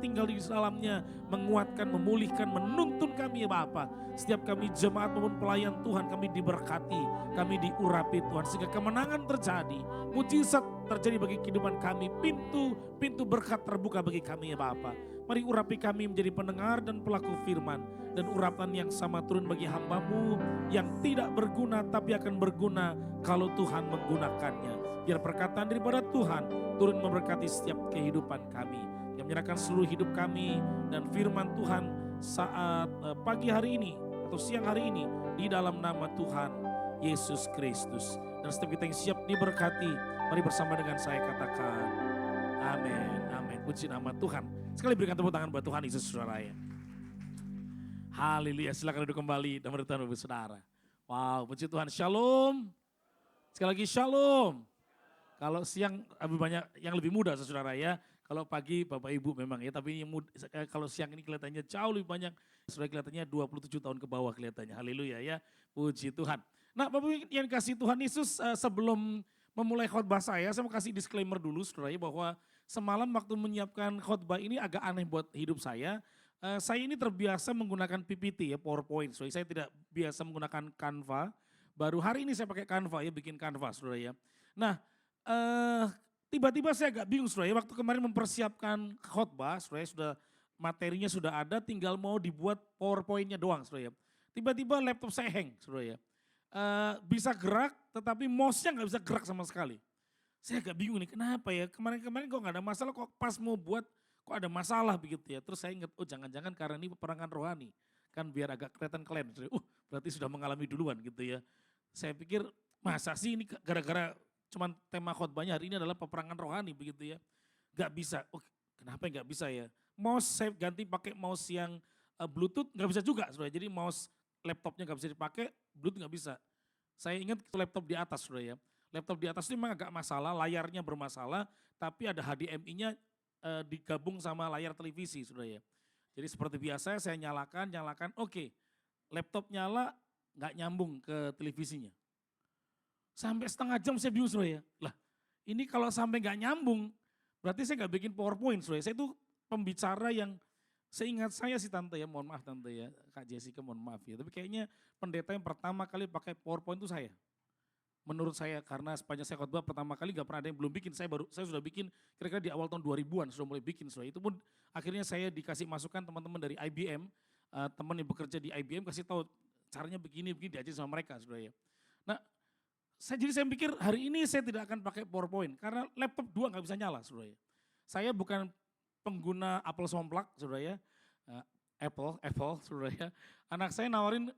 tinggal di dalamnya, menguatkan, memulihkan, menuntun kami ya Bapa. Setiap kami jemaat maupun pelayan Tuhan, kami diberkati, kami diurapi Tuhan, sehingga kemenangan terjadi, mujizat terjadi bagi kehidupan kami, pintu berkat terbuka bagi kami ya Bapa. Mari urapi kami menjadi pendengar dan pelaku firman, dan urapan yang sama turun bagi hamba-Mu yang tidak berguna tapi akan berguna kalau Tuhan menggunakannya. Biar perkataan daripada Tuhan turun memberkati setiap kehidupan kami, yang menyerahkan seluruh hidup kami dan firman Tuhan saat pagi hari ini atau siang hari ini di dalam nama Tuhan Yesus Kristus. Dan setiap kita yang siap diberkati, mari bersama dengan saya katakan amin, amin. Puji nama Tuhan. Sekali berikan tepuk tangan buat Tuhan Yesus saudara ya. Haleluya, silakan duduk kembali dan bertahan Bapak Saudara. Wow, puji Tuhan, shalom. Sekali lagi shalom. Kalau siang lebih banyak yang lebih muda saudara ya. Kalau pagi Bapak Ibu memang ya, tapi yang muda, kalau siang ini kelihatannya jauh lebih banyak. Sudah kelihatannya 27 tahun ke bawah kelihatannya. Haleluya ya. Puji Tuhan. Nah Bapak yang kasih Tuhan Yesus, sebelum memulai khotbah saya mau kasih disclaimer dulu saudara ya, bahwa semalam waktu menyiapkan khotbah ini agak aneh buat hidup saya. Saya ini terbiasa menggunakan PPT ya, PowerPoint. Saya tidak biasa menggunakan Canva. Baru hari ini saya pakai Canva ya, bikin Canva saudara ya. Nah, tiba-tiba saya agak bingung saudara ya, waktu kemarin mempersiapkan khotbah, saudara ya, materinya sudah ada, tinggal mau dibuat PowerPoint-nya doang saudara ya. Tiba-tiba laptop saya hang saudara ya. Bisa gerak tetapi mouse-nya nggak bisa gerak sama sekali. Saya agak bingung nih, kenapa ya, kemarin-kemarin kok nggak ada masalah, kok pas mau buat kok ada masalah begitu ya. Terus saya ingat, oh jangan-jangan karena ini peperangan rohani. Kan biar agak kelihatan keren. Berarti sudah mengalami duluan gitu ya. Saya pikir masa sih ini gara-gara cuman tema khotbahnya hari ini adalah peperangan rohani begitu ya. Gak bisa, oh, kenapa gak bisa ya. Mouse saya ganti pakai mouse yang Bluetooth gak bisa juga. Jadi mouse laptopnya gak bisa dipakai, Bluetooth gak bisa. Saya ingat laptop di atas saudara ya. Laptop di atas itu memang agak masalah, layarnya bermasalah, tapi ada HDMI-nya digabung sama layar televisi saudara ya. Jadi seperti biasa saya nyalakan, oke. Laptop nyala, nggak nyambung ke televisinya. Sampai setengah jam saya bingung saudara ya. Lah ini kalau sampai nggak nyambung, berarti saya nggak bikin PowerPoint saudara. Saya itu pembicara yang, seingat saya sih tante ya, mohon maaf tante ya, Kak Jessica mohon maaf ya. Tapi kayaknya pendeta yang pertama kali pakai PowerPoint itu saya. Menurut saya, karena sepanjang saya khotbah pertama kali gak pernah ada yang belum bikin, saya sudah bikin kira-kira di awal tahun 2000-an sudah mulai bikin. Itu pun akhirnya saya dikasih masukan teman-teman dari IBM, teman yang bekerja di IBM kasih tahu caranya begini diajarin sama mereka saudara ya. Nah jadi saya pikir hari ini saya tidak akan pakai PowerPoint karena laptop 2 gak bisa nyala saudara ya. Saya bukan pengguna Apple somplak saudara ya, Apple saudara ya. Anak saya nawarin,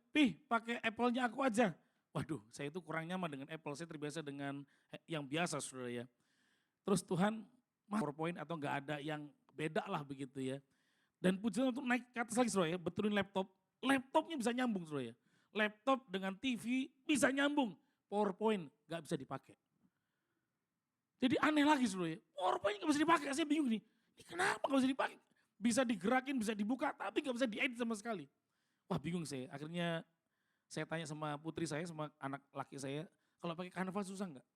pakai Apple-nya aku aja. Waduh, saya itu kurang nyaman dengan Apple, saya terbiasa dengan yang biasa saudara ya. Terus Tuhan, PowerPoint atau enggak ada yang beda lah begitu ya. Dan pujian untuk naik ke atas lagi saudara ya, betulin laptopnya bisa nyambung saudara ya. Laptop dengan TV bisa nyambung, PowerPoint enggak bisa dipakai. Jadi aneh lagi saudara ya, PowerPoint enggak bisa dipakai, saya bingung nih. Ini kenapa enggak bisa dipakai? Bisa digerakin, bisa dibuka, tapi enggak bisa diedit sama sekali. Wah bingung saya, akhirnya saya tanya sama putri saya, sama anak laki saya, kalau pakai Canva susah enggak?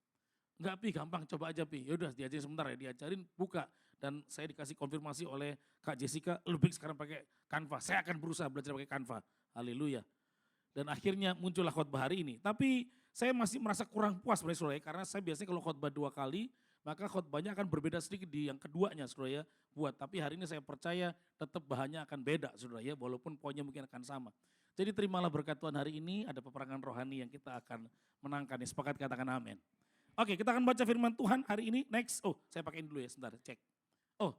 Enggak gampang, coba aja Yaudah diajarin sebentar ya, diajarin buka. Dan saya dikasih konfirmasi oleh Kak Jessica, lebih sekarang pakai Canva. Saya akan berusaha belajar pakai Canva, haleluya. Dan akhirnya muncullah khotbah hari ini. Tapi saya masih merasa kurang puas sebenarnya saudara ya, karena saya biasanya kalau khotbah 2 kali, maka khotbahnya akan berbeda sedikit di yang keduanya saudara ya. Tapi hari ini saya percaya tetap bahannya akan beda saudara ya, walaupun poinnya mungkin akan sama. Jadi terimalah berkat Tuhan hari ini, ada peperangan rohani yang kita akan menangkan. Sepakat katakan amin. Oke, kita akan baca firman Tuhan hari ini. Next, saya pakai ini dulu ya, sebentar, cek.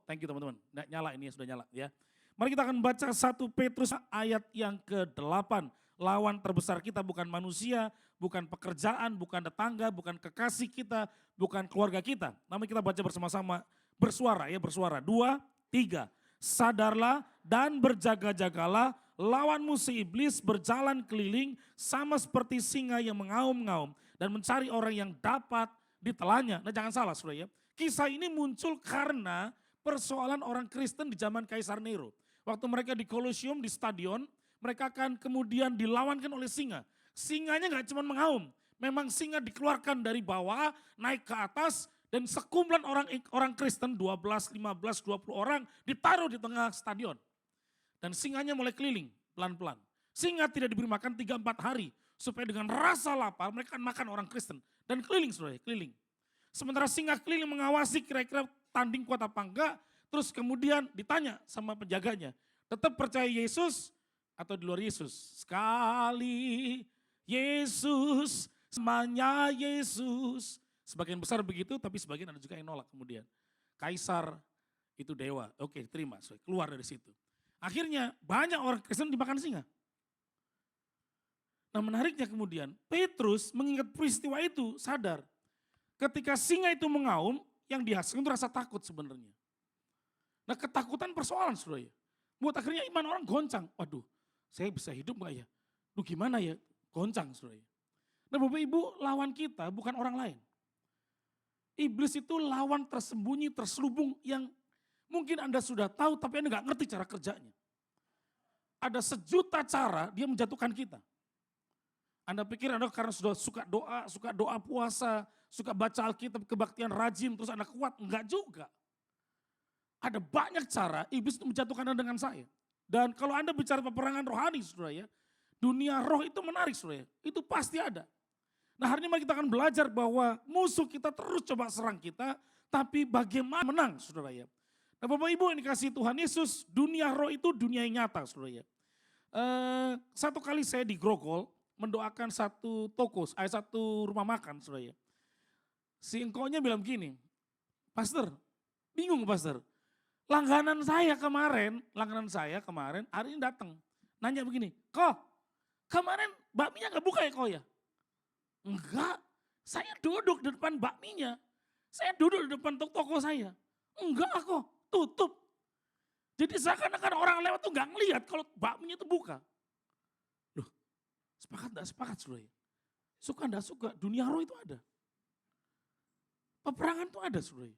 Thank you teman-teman. Nyala ini ya, sudah nyala ya. Mari kita akan baca 1 Petrus ayat yang ke-8. Lawan terbesar kita bukan manusia, bukan pekerjaan, bukan tetangga, bukan kekasih kita, bukan keluarga kita. Namun kita baca bersama-sama, bersuara. 2, 3. Sadarlah dan berjaga-jagalah, lawanmu si iblis berjalan keliling sama seperti singa yang mengaum-ngaum dan mencari orang yang dapat ditelannya. Nah jangan salah saudara ya, kisah ini muncul karena persoalan orang Kristen di zaman Kaisar Nero. Waktu mereka di Kolosium, di stadion, mereka akan kemudian dilawankan oleh singa. Singanya gak cuma mengaum, memang singa dikeluarkan dari bawah, naik ke atas, Dan sekumpulan orang Kristen 12, 15, 20 orang ditaruh di tengah stadion. Dan singanya mulai keliling pelan-pelan. Singa tidak diberi makan 3-4 hari. Supaya dengan rasa lapar mereka makan orang Kristen. Dan keliling saudara, keliling. Sementara singa keliling mengawasi kira-kira tanding kuat apa enggak. Terus kemudian ditanya sama penjaganya. Tetap percaya Yesus atau di luar Yesus? Sekali Yesus, semuanya Yesus. Sebagian besar begitu, tapi sebagian ada juga yang nolak kemudian. Kaisar itu dewa, oke terima, keluar dari situ. Akhirnya banyak orang Kristen dimakan singa. Nah menariknya kemudian, Petrus mengingat peristiwa itu sadar. Ketika singa itu mengaum, yang dihasilkan itu rasa takut sebenarnya. Nah ketakutan persoalan saudara ya. Buat akhirnya iman orang goncang. Waduh, saya bisa hidup gak ya? Duh gimana ya? Goncang saudara ya. Nah Bapak Ibu, lawan kita bukan orang lain. Iblis itu lawan tersembunyi, terselubung yang mungkin Anda sudah tahu tapi Anda gak ngerti cara kerjanya. Ada sejuta cara dia menjatuhkan kita. Anda pikir Anda karena sudah suka doa puasa, suka baca Alkitab, kebaktian rajin, terus Anda kuat. Enggak juga. Ada banyak cara iblis itu menjatuhkan Anda dengan saya. Dan kalau Anda bicara peperangan rohani saudara ya, dunia roh itu menarik saudara ya, itu pasti ada. Nah hari ini kita akan belajar bahwa musuh kita terus coba serang kita, tapi bagaimana menang saudara ya. Nah Bapak Ibu yang dikasihi Tuhan Yesus, dunia roh itu dunia yang nyata saudara ya. Satu kali saya di Grogol mendoakan satu toko, satu rumah makan saudara ya. Si engkaunya bilang gini, Pastor, bingung Pastor. Langganan saya kemarin hari ini datang. Nanya begini, kok kemarin bakminya gak buka ya kok ya? Enggak, saya duduk di depan bakminya. Saya duduk di depan toko saya. Enggak kok, tutup. Jadi seakan-akan orang lewat tuh gak ngelihat kalau bakminya itu buka. Loh, sepakat gak sepakat saudara? Suka gak suka, dunia roh itu ada. Peperangan itu ada saudara.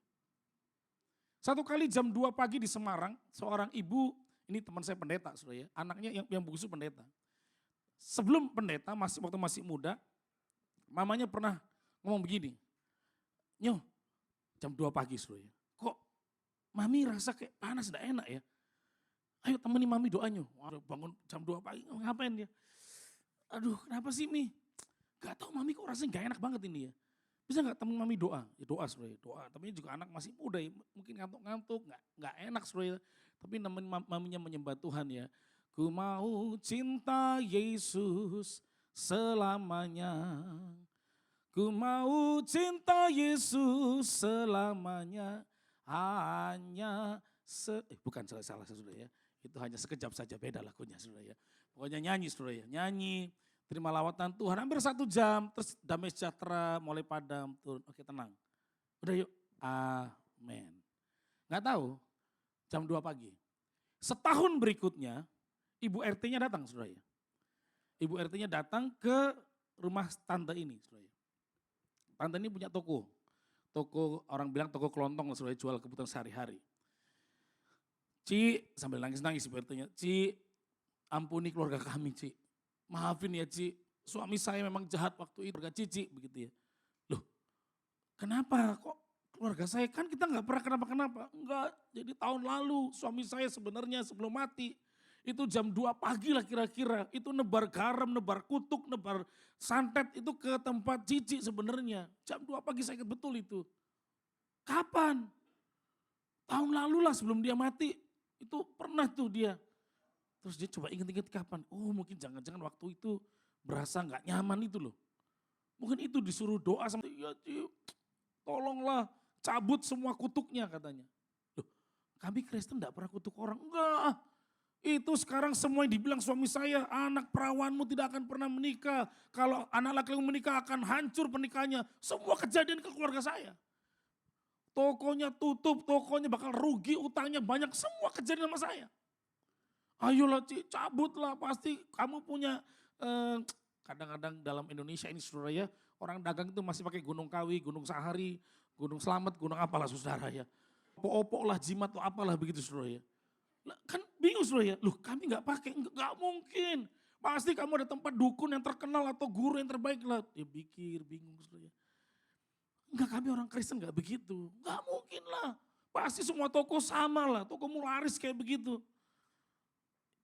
Satu kali jam 2 pagi di Semarang, seorang ibu, ini teman saya pendeta saudara ya, anaknya yang bungsu pendeta. Sebelum pendeta, waktu masih muda, mamanya pernah ngomong begini, Nyoh, jam 2 pagi saudara ya, kok mami rasa kayak panas gak enak ya. Ayo temani mami doanya. Waduh, bangun jam 2 pagi, ngapain dia? Aduh kenapa sih Mi? Gak tahu mami kok rasanya gak enak banget ini ya. Bisa gak temen mami doa? Ya doa saudara, doa. Tapi juga anak masih muda ya, mungkin ngantuk-ngantuk, gak enak saudara. Tapi maminya menyembah Tuhan ya. Ku mau cinta Yesus selamanya. Ku mau cinta Yesus selamanya. Hanya bukan salah saudara ya. Itu hanya sekejap saja, beda lagunya saudara ya. Pokoknya nyanyi saudara ya, nyanyi. Terima lawatan Tuhan, hampir 1 jam, terus damai sejahtera mulai padam, turun. Oke tenang, udah yuk, amin. Gak tahu, jam 2 pagi. Setahun berikutnya, Ibu RT-nya datang saudara ya. Ibu RT-nya datang ke rumah tante ini saudara ya. Tante ini punya toko orang bilang toko kelontong saudara, jual kebutuhan sehari-hari. Ci, sambil nangis-nangis Ibu RT-nya, Ci, ampuni keluarga kami Ci. Maafin ya Ci, suami saya memang jahat waktu itu, keluarga Cici begitu ya. Loh, kenapa kok keluarga saya kan kita gak pernah kenapa-kenapa. Enggak, jadi tahun lalu suami saya sebenarnya sebelum mati, itu jam 2 pagi lah kira-kira, itu nebar garam, nebar kutuk, nebar santet itu ke tempat Cici sebenarnya. Jam 2 pagi saya ingat betul itu. Kapan? Tahun lalu lah sebelum dia mati, itu pernah tuh dia. Terus dia coba ingat-ingat kapan, oh mungkin jangan-jangan waktu itu berasa gak nyaman itu loh. Mungkin itu disuruh doa sama, ya Ci, tolonglah cabut semua kutuknya katanya. Loh, kami Kristen gak pernah kutuk orang, enggak. Itu sekarang semua yang dibilang suami saya, anak perawanmu tidak akan pernah menikah. Kalau anak laki-laki menikah akan hancur pernikahannya. Semua kejadian ke keluarga saya. Tokonya tutup, tokonya bakal rugi, utangnya banyak, semua kejadian sama saya. Ayolah Ci, cabutlah pasti kamu punya, kadang-kadang dalam Indonesia ini saudara ya, orang dagang itu masih pakai Gunung Kawi, Gunung Sahari, Gunung Slamet, gunung apalah saudara ya. Opok-opok lah, jimat atau apalah begitu saudara ya. Kan bingung saudara ya, loh kami gak pakai, gak mungkin. Pasti kamu ada tempat dukun yang terkenal atau guru yang terbaik lah. Dia pikir, bingung saudara ya. Enggak, kami orang Kristen enggak begitu. Enggak mungkin lah. Pasti semua toko sama lah, toko laris kayak begitu.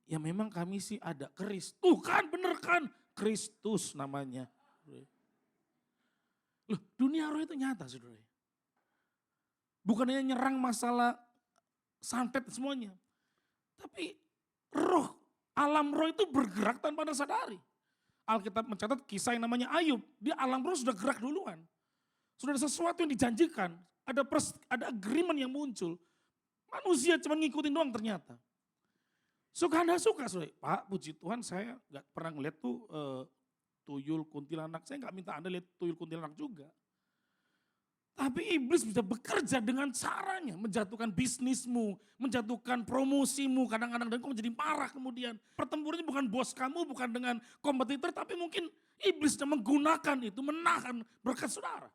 Ya memang kami sih ada keris. Tuh kan bener kan, Kristus namanya. Loh, dunia roh itu nyata saudara. Bukan hanya nyerang masalah santet semuanya. Tapi roh, alam roh itu bergerak tanpa anda sadari. Alkitab mencatat kisah yang namanya Ayub. Di alam roh sudah gerak duluan. Sudah ada sesuatu yang dijanjikan. Ada agreement yang muncul. Manusia cuma ngikutin doang ternyata. Suka anda suka, saudara. Pak, puji Tuhan saya gak pernah ngeliat tuh tuyul kuntilanak. Saya gak minta anda lihat tuyul kuntilanak juga. Tapi iblis bisa bekerja dengan caranya. Menjatuhkan bisnismu, menjatuhkan promosimu kadang-kadang. Dan kau menjadi marah kemudian. Pertempurannya bukan bos kamu, bukan dengan kompetitor. Tapi mungkin iblis yang menggunakan itu, menahan berkat saudara.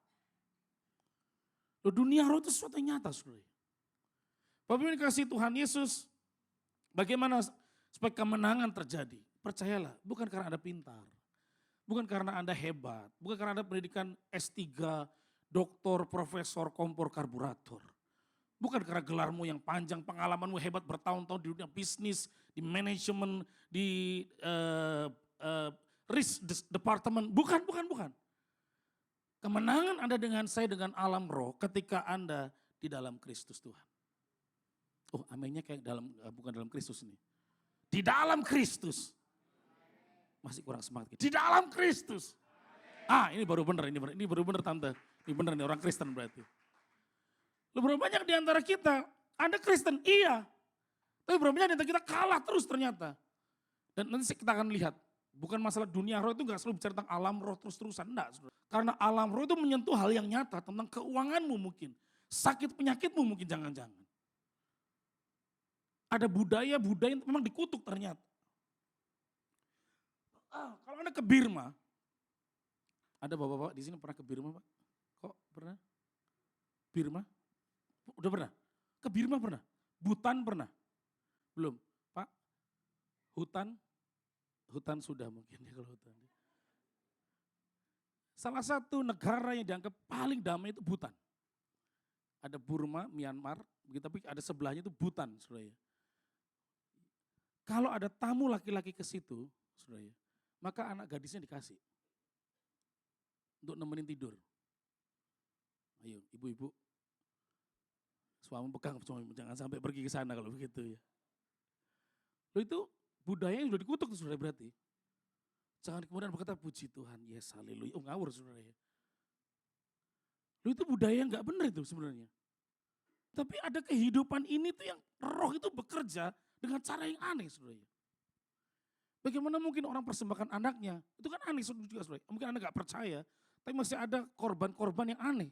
Loh, dunia roh itu sesuatu yang nyata saudara. Bapak Ibu dikasih Tuhan Yesus. Bagaimana supaya kemenangan terjadi? Percayalah, bukan karena Anda pintar. Bukan karena Anda hebat. Bukan karena Anda pendidikan S3, doktor, profesor, kompor, karburator. Bukan karena gelarmu yang panjang, pengalamanmu hebat bertahun-tahun di dunia bisnis, di manajemen, di risk department. Bukan. Kemenangan Anda dengan saya, dengan alam roh ketika Anda di dalam Kristus Tuhan. Oh, aminnya kayak bukan dalam Kristus nih. Di dalam Kristus. Masih kurang semangat. Di dalam Kristus. Ini baru bener, ini baru bener tante. Ini bener nih orang Kristen berarti. Berapa banyak di antara kita, Anda Kristen, iya. Tapi berapa banyak di antara kita kalah terus ternyata. Dan nanti kita akan lihat, bukan masalah dunia roh itu gak selalu bicara tentang alam roh terus-terusan, enggak. Karena alam roh itu menyentuh hal yang nyata tentang keuanganmu mungkin. Sakit penyakitmu mungkin jangan-jangan. Ada budaya-budaya yang memang dikutuk ternyata. Kalau Anda ke Birma, ada bapak-bapak di sini pernah ke Birma, Pak? Kok pernah? Birma? Udah pernah? Ke Birma pernah? Bhutan pernah? Belum? Pak? Hutan sudah mungkin ya kalau hutan. Salah satu negara yang dianggap paling damai itu Bhutan. Ada Burma, Myanmar, tapi ada sebelahnya itu Bhutan, saudara. Kalau ada tamu laki-laki ke situ, saudara, maka anak gadisnya dikasih untuk nemenin tidur. Ayo ibu-ibu, suami pegang, jangan sampai pergi ke sana kalau begitu ya. Lalu itu budaya yang sudah dikutuk tuh saudara berarti. Jangan kemudian berkata puji Tuhan, yes haleluya, ngawur saudara ya. Lalu itu budaya yang gak benar itu sebenarnya. Tapi ada kehidupan ini tuh yang roh itu bekerja dengan cara yang aneh saudara. Bagaimana mungkin orang persembahkan anaknya, itu kan aneh juga saudara. Mungkin Anda gak percaya, tapi masih ada korban-korban yang aneh.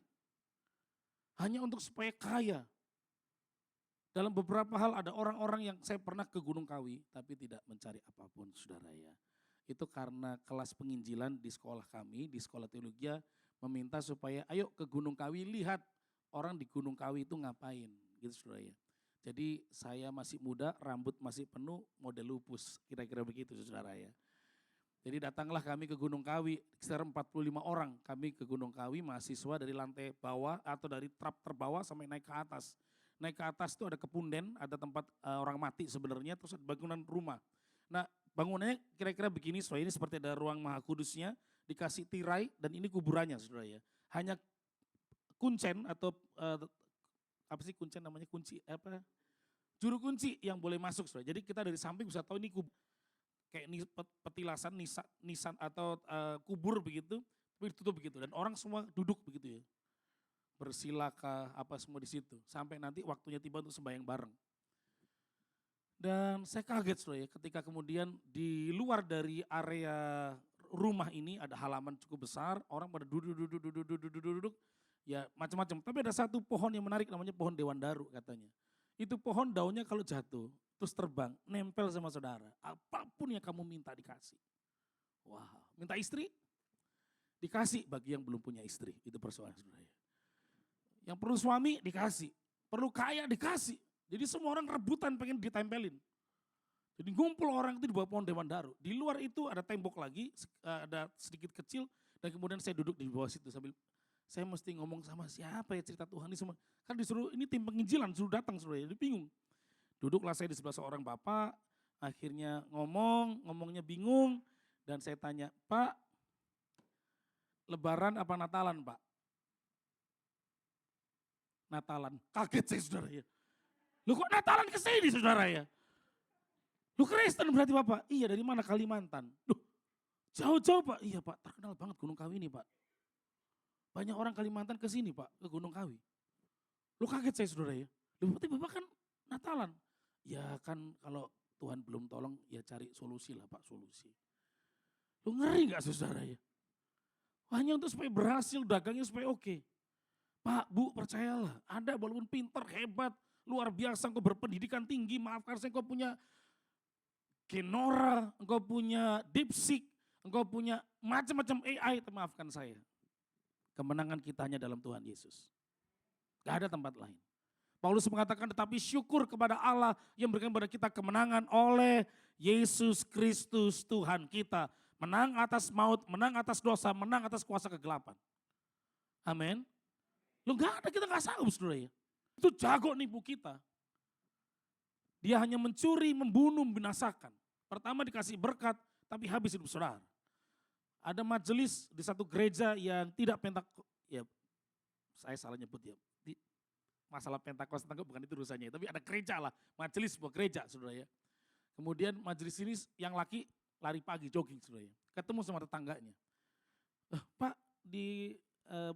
Hanya untuk supaya kaya. Dalam beberapa hal ada orang-orang yang saya pernah ke Gunung Kawi, tapi tidak mencari apapun saudara ya. Itu karena kelas penginjilan di sekolah kami, di sekolah teologi, meminta supaya ayo ke Gunung Kawi lihat orang di Gunung Kawi itu ngapain gitu saudara ya. Jadi saya masih muda, rambut masih penuh, model lupus, kira-kira begitu saudara ya. Jadi datanglah kami ke Gunung Kawi, sekitar 45 orang kami ke Gunung Kawi, mahasiswa dari lantai bawah atau dari trap terbawah sampai naik ke atas. Naik ke atas itu ada kepunden, ada tempat orang mati sebenarnya, terus ada bangunan rumah. Nah bangunannya kira-kira begini, soalnya ini seperti ada ruang maha kudusnya, dikasih tirai dan ini kuburannya saudara ya. Hanya kuncen atau apa sih kuncen namanya, kunci apa? Juru kunci yang boleh masuk saudara. Jadi kita dari samping bisa tahu ini kayak petilasan, nisan atau kubur begitu, tapi ditutup begitu. Dan orang semua duduk begitu ya. Bersilakah apa semua di situ. Sampai nanti waktunya tiba untuk sembahyang bareng. Dan saya kaget saudara ya, ketika kemudian di luar dari area rumah ini ada halaman cukup besar, orang pada duduk, ya macam-macam. Tapi ada satu pohon yang menarik namanya pohon dewandaru katanya. Itu pohon daunnya kalau jatuh, terus terbang, nempel sama saudara. Apapun yang kamu minta dikasih. Wah, minta istri? Dikasih bagi yang belum punya istri. Itu persoalan saudara. Yang perlu suami dikasih. Perlu kaya dikasih. Jadi semua orang rebutan pengen ditempelin. Jadi ngumpul orang itu di bawah pohon dewandaru. Di luar itu ada tembok lagi, ada sedikit kecil. Dan kemudian saya duduk di bawah situ sambil Saya mesti ngomong sama siapa ya cerita Tuhan ini semua. Kan disuruh, ini tim penginjilan suruh datang saudara, jadi bingung. Duduklah saya di sebelah seorang bapak, akhirnya ngomongnya bingung. Dan saya tanya, Pak, Lebaran apa Natalan Pak? Natalan, kaget saya saudara ya. Lu kok Natalan ke sini saudara ya? Lu Kristen berarti Bapak? Iya, dari mana? Kalimantan. Duh, jauh-jauh Pak. Iya Pak, terkenal banget Gunung Kawi ini Pak. Banyak orang Kalimantan ke sini Pak, ke Gunung Kawi. Lu kaget saya saudara ya. Lu berarti Bapak kan Natalan. Ya kan kalau Tuhan belum tolong ya cari solusi lah Pak, solusi. Lu ngeri gak saudara ya? Hanya untuk supaya berhasil dagangnya supaya oke. Pak, Bu, percayalah, Anda walaupun pintar, hebat, luar biasa, engkau berpendidikan tinggi, maafkan saya, engkau punya Kenora, engkau punya DeepSeek, engkau punya macam-macam AI, maafkan saya. Kemenangan kita hanya dalam Tuhan Yesus. Gak ada tempat lain. Paulus mengatakan, tetapi syukur kepada Allah yang memberikan kepada kita kemenangan oleh Yesus Kristus Tuhan kita. Menang atas maut, menang atas dosa, menang atas kuasa kegelapan. Amin. Lu gak ada, kita gak sanggup saudara ya. Itu jago nipu kita. Dia hanya mencuri, membunuh, membinasakan. Pertama dikasih berkat, tapi habis hidup saudara. Ada majelis di satu gereja yang tidak ya saya salah nyebut ya. Masalah Pentakosta bukan itu urusannya, tapi ada gereja lah, majelis sebuah gereja saudara ya. Kemudian majelis ini yang laki lari pagi jogging saudara ya. Ketemu sama tetangganya. Pak di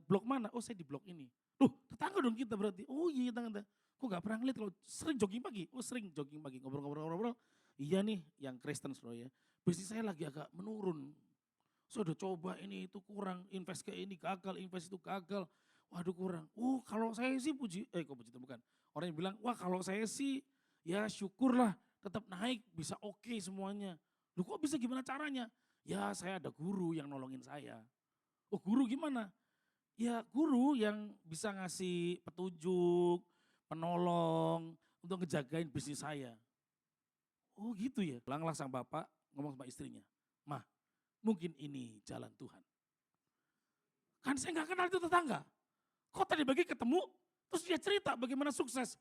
blok mana? Oh saya di blok ini. Loh tetangga dong kita berarti. Oh iya tetangga. Kok gak pernah ngeliat kalau sering jogging pagi? Oh sering jogging pagi, ngobrol-ngobrol. Iya nih yang Kristen saudara ya. Bisnis saya lagi agak menurun. Saya udah coba ini itu kurang, invest ke ini gagal, invest itu gagal. Waduh kurang. Oh kalau saya sih puji itu bukan. Orang yang bilang, wah kalau saya sih ya syukurlah tetap naik, bisa oke semuanya. Lu kok bisa gimana caranya? Ya saya ada guru yang nolongin saya. Oh guru gimana? Ya guru yang bisa ngasih petunjuk, penolong untuk ngejagain bisnis saya. Oh gitu ya. Pulanglah sang bapak ngomong sama istrinya. Mah, mungkin ini jalan Tuhan. Kan saya nggak kenal itu tetangga. Kok tadi pagi ketemu, terus dia cerita bagaimana sukses.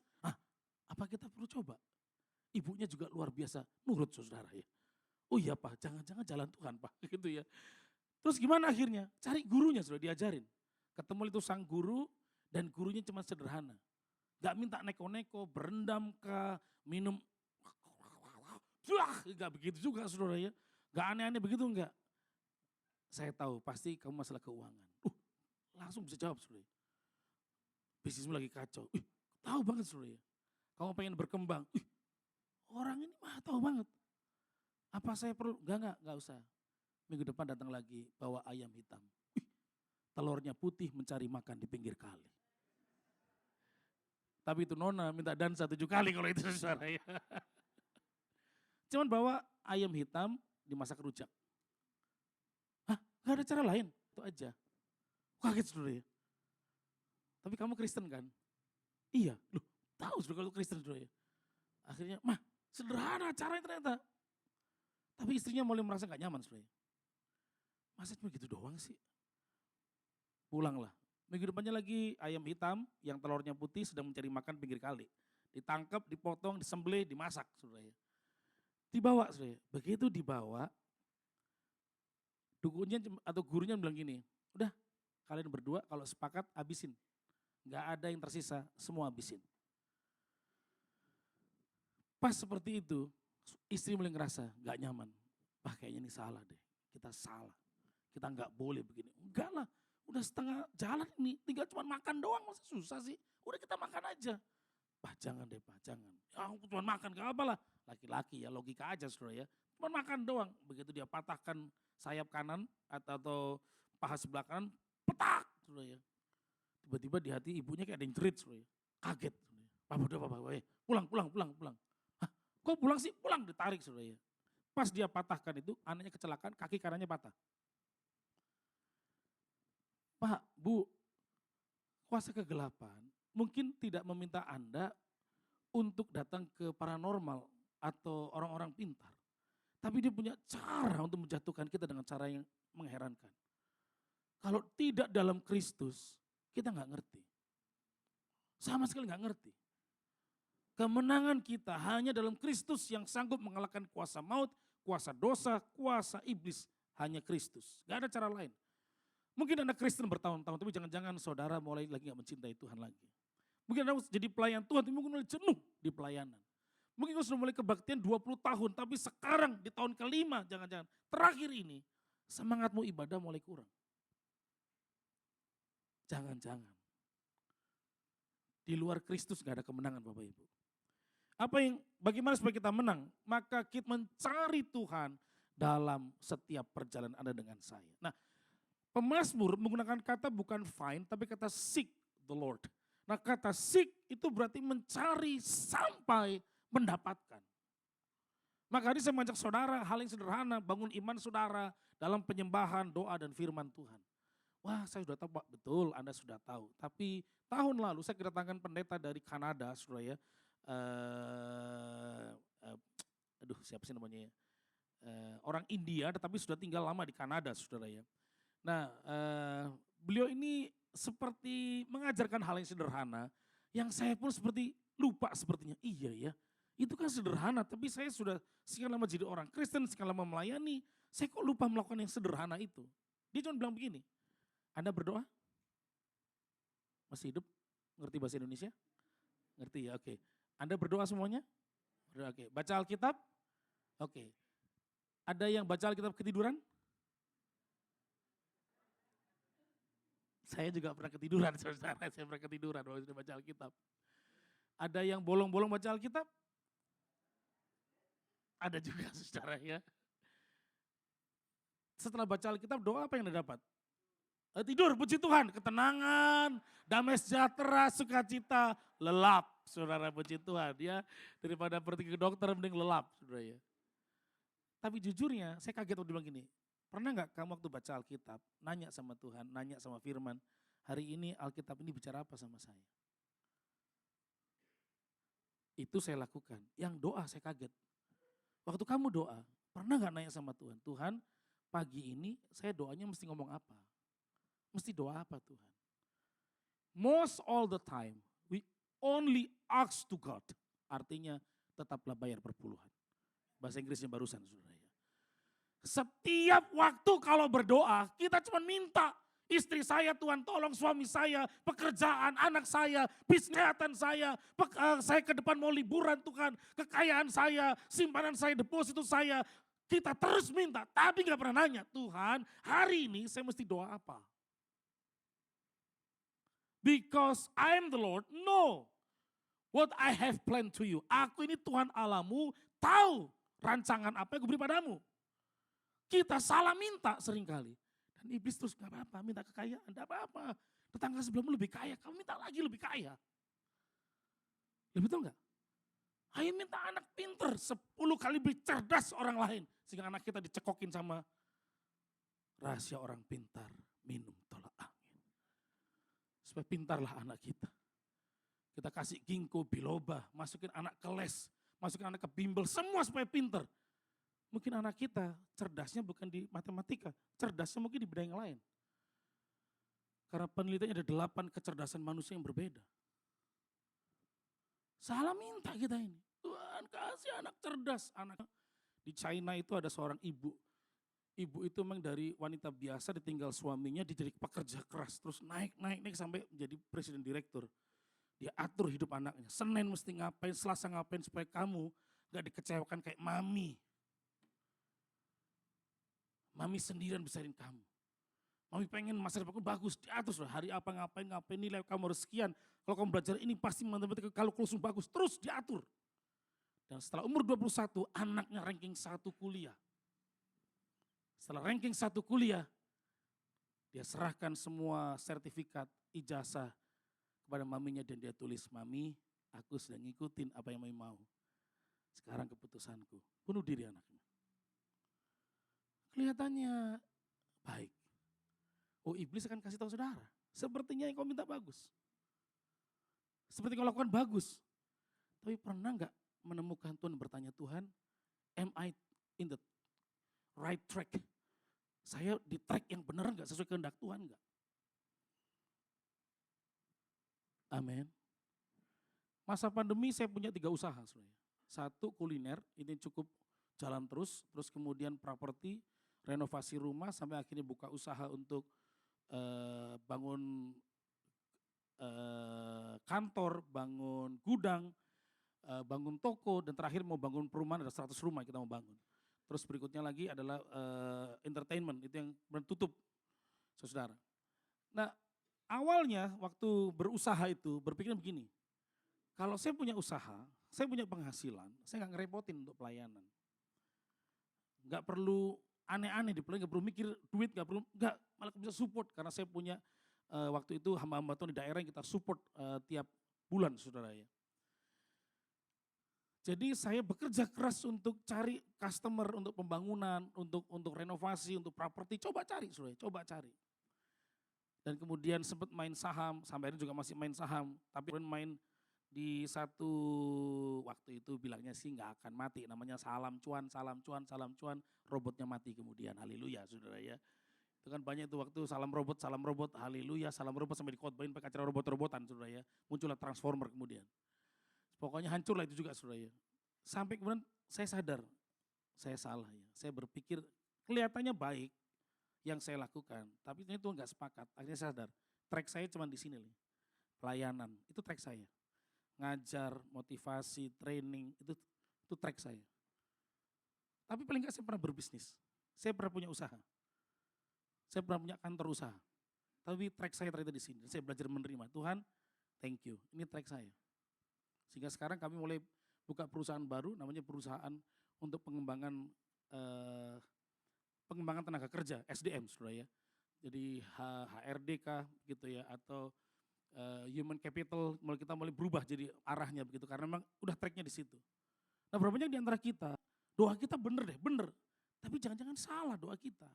Apa kita perlu coba? Ibunya juga luar biasa, nurut saudara ya. Oh iya Pak, jangan-jangan jalan Tuhan Pak, gitu ya. Terus gimana akhirnya? Cari gurunya sudah diajarin. Ketemu itu sang guru dan gurunya cuma sederhana. Gak minta neko-neko, berendam ke minum. Gak begitu juga saudara ya. Gak aneh-aneh begitu enggak. Saya tahu pasti kamu masalah keuangan. Langsung bisa jawab saudara. Bisnismu lagi kacau. Tahu banget saudara ya. Kamu pengen berkembang. Orang ini mah tahu banget. Apa saya perlu? Enggak usah. Minggu depan datang lagi bawa ayam hitam. Telurnya putih mencari makan di pinggir kali. Tapi itu nona minta dansa 7 kali kalau itu saudara ya. Cuman bawa ayam hitam dimasak rujak. Gak ada cara lain? Itu aja. Kaget saudara ya. Tapi kamu Kristen kan? Iya, loh tahu sudah kalau Kristen sudah ya. Akhirnya, mah sederhana caranya ternyata. Tapi istrinya mulai merasa gak nyaman sudah ya. Masa cuma gitu doang sih? Pulanglah. Minggu depannya lagi ayam hitam yang telurnya putih sedang mencari makan pinggir kali. Ditangkap, dipotong, disembelih, dimasak sudah ya. Dibawa sudah ya. Begitu dibawa, dukunnya atau gurunya bilang gini, udah kalian berdua kalau sepakat habisin. Gak ada yang tersisa, semua habisin. Pas seperti itu, istri mulai ngerasa gak nyaman. Kayaknya ini salah deh, kita salah. Kita gak boleh begini. Enggak lah, udah setengah jalan ini, tinggal cuma makan doang, masa susah sih. Udah kita makan aja. Jangan deh jangan. Ya aku cuma makan, gak apa-apa lah. Laki-laki ya, logika aja saudara ya. Cuma makan doang. Begitu dia patahkan sayap kanan atau paha sebelah kanan, petak saudara ya. Tiba-tiba di hati ibunya kayak ada yang jerit, kaget. Papa, pulang. Hah, kok pulang sih? Pulang, ditarik saudara ya. Pas dia patahkan itu, anaknya kecelakaan, kaki kanannya patah. Pak, Bu, kuasa kegelapan mungkin tidak meminta Anda untuk datang ke paranormal atau orang-orang pintar. Tapi dia punya cara untuk menjatuhkan kita dengan cara yang mengherankan. Kalau tidak dalam Kristus, Kita nggak ngerti. Sama sekali nggak ngerti. Kemenangan kita hanya dalam Kristus yang sanggup mengalahkan kuasa maut, kuasa dosa, kuasa iblis. Hanya Kristus, gak ada cara lain. Mungkin Anda Kristen bertahun-tahun, tapi jangan-jangan saudara mulai lagi gak mencintai Tuhan lagi. Mungkin Anda jadi pelayan Tuhan, tapi mungkin mulai jenuh di pelayanan. Mungkin Anda sudah mulai kebaktian 20 tahun, tapi sekarang di tahun kelima, jangan-jangan terakhir ini, semangatmu ibadah mulai kurang. Jangan-jangan. Di luar Kristus gak ada kemenangan Bapak Ibu. Bagaimana supaya kita menang? Maka kita mencari Tuhan dalam setiap perjalanan Anda dengan saya. Nah, pemazmur menggunakan kata bukan find, tapi kata seek the Lord. Nah, kata seek itu berarti mencari sampai mendapatkan. Maka hari saya mengajak saudara hal yang sederhana, bangun iman saudara dalam penyembahan, doa dan firman Tuhan. Wah, saya sudah tahu Pak, betul Anda sudah tahu. Tapi tahun lalu saya kedatangan pendeta dari Kanada, saudara ya. Siapa sih namanya ya? Orang India tetapi sudah tinggal lama di Kanada, saudara ya. Nah, beliau ini seperti mengajarkan hal yang sederhana, yang saya pun seperti lupa sepertinya. Iya ya, itu kan sederhana, tapi saya sudah sekian lama jadi orang Kristen, sekian lama melayani, saya kok lupa melakukan yang sederhana itu. Dia cuma bilang begini, Anda berdoa? Masih hidup? Ngerti bahasa Indonesia? Ngerti ya, oke. Anda berdoa semuanya? Berdoa, oke. Baca Alkitab? Oke. Ada yang baca Alkitab ketiduran? Saya juga pernah ketiduran, saudara. Saya pernah ketiduran waktu sudah baca Alkitab. Ada yang bolong-bolong baca Alkitab? Ada juga, saudara ya. Setelah baca Alkitab, doa apa yang Anda dapat? Tidur, puji Tuhan, ketenangan, damai sejahtera, sukacita, lelap. Saudara, puji Tuhan ya. Daripada pergi ke dokter, mending lelap, saudara ya. Tapi jujurnya, saya kaget waktu bilang gini, pernah nggak kamu waktu baca Alkitab, nanya sama Tuhan, nanya sama firman, hari ini Alkitab ini bicara apa sama saya? Itu saya lakukan, yang doa saya kaget. Waktu kamu doa, pernah nggak nanya sama Tuhan, Tuhan pagi ini saya doanya mesti ngomong apa? Mesti doa apa Tuhan? Most all the time, we only ask to God. Artinya tetaplah bayar perpuluhan. Bahasa Inggrisnya barusan, saudara ya. Setiap waktu kalau berdoa, kita cuma minta. Istri saya Tuhan tolong, suami saya, pekerjaan anak saya, kesehatan saya ke depan mau liburan Tuhan, kekayaan saya, simpanan saya, deposito saya. Kita terus minta, tapi gak pernah nanya, Tuhan hari ini saya mesti doa apa? Because I am the Lord, no. What I have planned to you. Aku ini Tuhan Allahmu, tahu rancangan apa yang gue beri padamu. Kita salah minta seringkali. Dan iblis terus gak apa-apa, minta kekayaan, gak apa-apa. Tetangga sebelummu lebih kaya, kamu minta lagi lebih kaya. Ya betul gak? Ayo minta anak pinter, 10 kali lebih cerdas orang lain. Sehingga anak kita dicekokin sama rahasia orang pintar, minum tolak angin. Supaya pintarlah anak kita. Kita kasih ginkgo biloba, masukin anak ke les, masukin anak ke bimbel, semua supaya pintar. Mungkin anak kita cerdasnya bukan di matematika, cerdasnya mungkin di bidang yang lain. Karena penelitiannya ada 8 kecerdasan manusia yang berbeda. Salah minta kita ini. Tuhan kasih anak cerdas. Di China itu ada seorang ibu. Ibu itu memang dari wanita biasa ditinggal suaminya, dia jadi pekerja keras. Terus naik sampai menjadi presiden direktur. Dia atur hidup anaknya. Senin mesti ngapain, Selasa ngapain supaya kamu gak dikecewakan kayak mami. Mami sendirian besarin kamu. Mami pengen masa depanku bagus, diatur hari apa ngapain nilai kamu harus sekian. Kalau kamu belajar ini pasti matematika kalau langsung bagus, terus diatur. Dan setelah umur 21 anaknya ranking 1 kuliah. Setelah ranking 1 kuliah, dia serahkan semua sertifikat, ijazah kepada maminya dan dia tulis, Mami aku sedang ngikutin apa yang Mami mau. Sekarang keputusanku, bunuh diri anaknya. Kelihatannya baik. Oh iblis akan kasih tahu saudara, sepertinya yang kau minta bagus. Seperti kau lakukan bagus. Tapi pernah nggak menemukan Tuhan bertanya, Tuhan, am I in the right track? Saya di track yang benar nggak, sesuai kehendak Tuhan nggak? Amin. Masa pandemi saya punya 3 usaha sebenarnya. Satu kuliner, ini cukup jalan terus kemudian properti, renovasi rumah, sampai akhirnya buka usaha untuk bangun kantor, bangun gudang, bangun toko, dan terakhir mau bangun perumahan, ada 100 rumah kita mau bangun. Terus berikutnya lagi adalah entertainment, itu yang tutup, saudara. Nah, awalnya waktu berusaha itu berpikir begini, kalau saya punya usaha, saya punya penghasilan, saya nggak ngerepotin untuk pelayanan. Nggak perlu aneh-aneh di pelayanan, nggak perlu mikir duit, nggak, malah bisa support karena saya punya waktu itu hamba-hamba Tuhan di daerah yang kita support tiap bulan, saudara ya. Jadi saya bekerja keras untuk cari customer, untuk pembangunan, untuk renovasi, untuk properti, coba cari, saudara, coba cari. Dan kemudian sempat main saham, sampai ini juga masih main saham, tapi main di satu waktu itu bilangnya sih nggak akan mati, namanya salam cuan, robotnya mati kemudian, haleluya saudara ya. Itu kan banyak itu waktu salam robot, haleluya, salam robot sampai dikotbahin pakai acara robot-robotan saudara ya. Muncullah transformer kemudian. Pokoknya hancur lah itu juga saudara ya. Sampai kemudian saya sadar, saya salah ya. Saya berpikir kelihatannya baik yang saya lakukan, tapi itu nggak sepakat. Akhirnya saya sadar, track saya cuma di sini nih, pelayanan, itu track saya. Ngajar, motivasi, training, itu track saya. Tapi paling nggak saya pernah berbisnis, saya pernah punya usaha, saya pernah punya kantor usaha. Tapi track saya ternyata di sini, saya belajar menerima. Tuhan, thank you, ini track saya. Sehingga sekarang kami mulai buka perusahaan baru, namanya perusahaan untuk pengembangan tenaga kerja, SDM saudara ya. Jadi HRD kah gitu ya, atau human capital, kita mulai berubah jadi arahnya begitu, karena memang udah tracknya di situ. Nah berapa banyak di antara kita, doa kita bener deh, bener. Tapi jangan-jangan salah doa kita.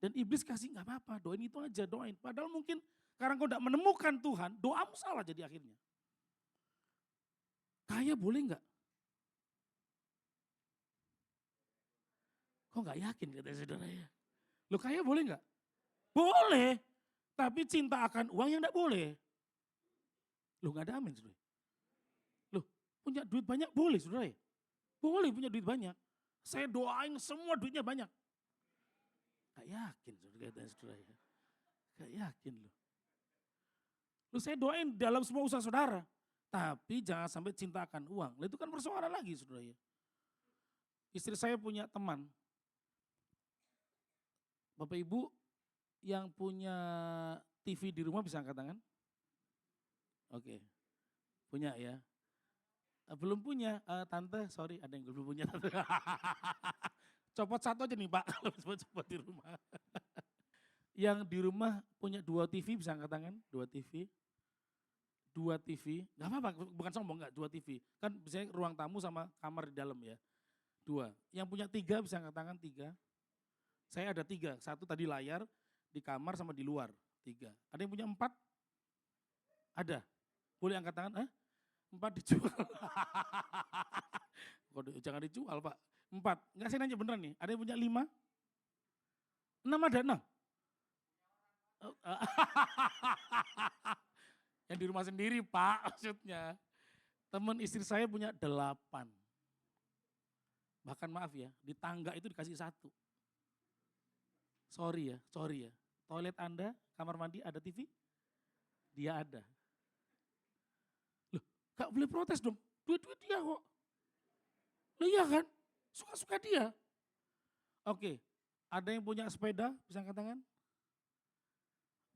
Dan iblis kasih nggak apa-apa, doain itu aja, doain. Padahal mungkin karena kau tidak menemukan Tuhan, doamu salah jadi akhirnya. Kaya boleh nggak? Kok nggak yakin kata saudara ya? Lo kaya boleh nggak? Boleh, tapi cinta akan uang yang nggak boleh. Lo nggak ada amin saudara. Loh punya duit banyak boleh saudara ya? Boleh punya duit banyak. Saya doain semua duitnya banyak. Gak yakin saudara ya. Gak yakin loh. Lu saya doain dalam semua usaha saudara. Tapi jangan sampai cinta akan uang. Itu kan persoalan lagi saudara ya. Istri saya punya teman. Bapak Ibu yang punya TV di rumah bisa angkat tangan? Oke. Punya ya. Belum punya, tante sorry ada yang belum punya. Copot satu aja nih Pak, kalau copot di rumah. Yang di rumah punya 2 TV bisa angkat tangan? 2 TV. 2 TV, gak apa-apa, bukan sombong enggak, 2 TV. Kan biasanya ruang tamu sama kamar di dalam ya. 2. Yang punya 3 bisa angkat tangan 3. Saya ada 3, 1 tadi layar, di kamar sama di luar, 3. Ada yang punya 4? Ada. Boleh angkat tangan? 4 dijual. Jangan dijual Pak. 4, enggak saya nanya beneran nih, ada yang punya 5? 6 ada 6? Yang di rumah sendiri Pak maksudnya. Teman istri saya punya 8. Bahkan maaf ya, di tangga itu dikasih 1. Sorry ya. Toilet Anda, kamar mandi ada TV? Dia ada. Loh, gak boleh protes dong, duit-duit dia kok. Loh iya kan, suka-suka dia. Oke, ada yang punya sepeda, bisa angkat tangan?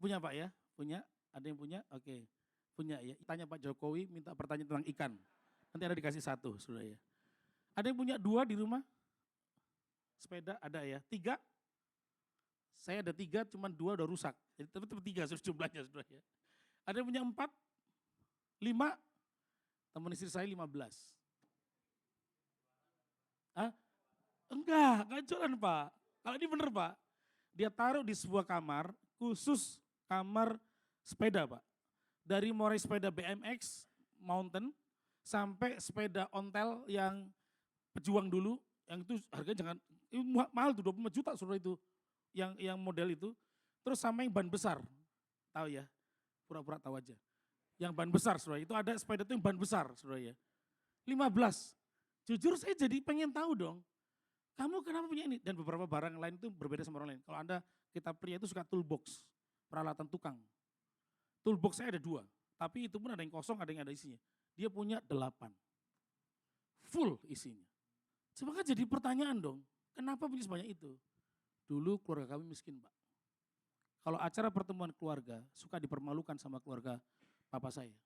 Punya Pak ya? Punya? Ada yang punya? Oke. Punya ya. Tanya Pak Jokowi, minta pertanyaan tentang ikan. Nanti ada dikasih 1, sudah ya. Ada yang punya 2 di rumah? Sepeda ada ya. 3? Saya ada 3, cuma 2 udah rusak. Jadi tetap 3 jumlahnya sudah ya. Ada yang punya 4? 5? Teman istri saya 15. Hah? Enggak jualan Pak. Kalau ini bener Pak. Dia taruh di sebuah kamar, khusus kamar sepeda Pak. Dari mulai sepeda BMX, mountain, sampai sepeda ontel yang pejuang dulu, yang itu harganya jangan, itu mahal tuh 25 juta saudara itu, yang model itu. Terus sama yang ban besar, tahu ya, pura-pura tahu aja. Yang ban besar, saudara. Itu ada sepeda itu yang ban besar, saudara ya. 15. Jujur saya jadi pengen tahu dong. Kamu kenapa punya ini? Dan beberapa barang lain itu berbeda sama orang lain. Kalau Anda, kita pria itu suka toolbox, peralatan tukang. Toolbox saya ada 2, tapi itu pun ada yang kosong, ada yang ada isinya. Dia punya 8. Full isinya. Coba kan jadi pertanyaan dong, kenapa punya sebanyak itu? Dulu keluarga kami miskin, Pak. Kalau acara pertemuan keluarga, suka dipermalukan sama keluarga papa saya.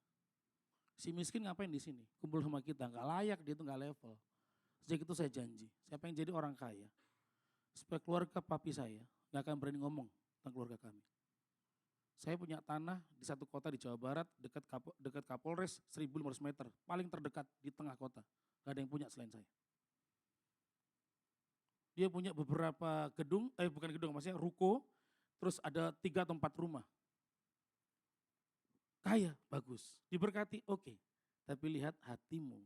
Si miskin ngapain di sini? Kumpul sama kita, nggak layak, dia itu nggak level. Sejak itu saya janji, saya pengen jadi orang kaya. Supaya keluarga papi saya nggak akan berani ngomong tentang keluarga kami. Saya punya tanah di satu kota di Jawa Barat, dekat Kapolres 1.500 meter, paling terdekat di tengah kota. Gak ada yang punya selain saya. Dia punya beberapa gedung, bukan gedung, maksudnya ruko, terus ada 3 atau 4 rumah. Kaya, bagus, diberkati, oke. Tapi lihat hatimu,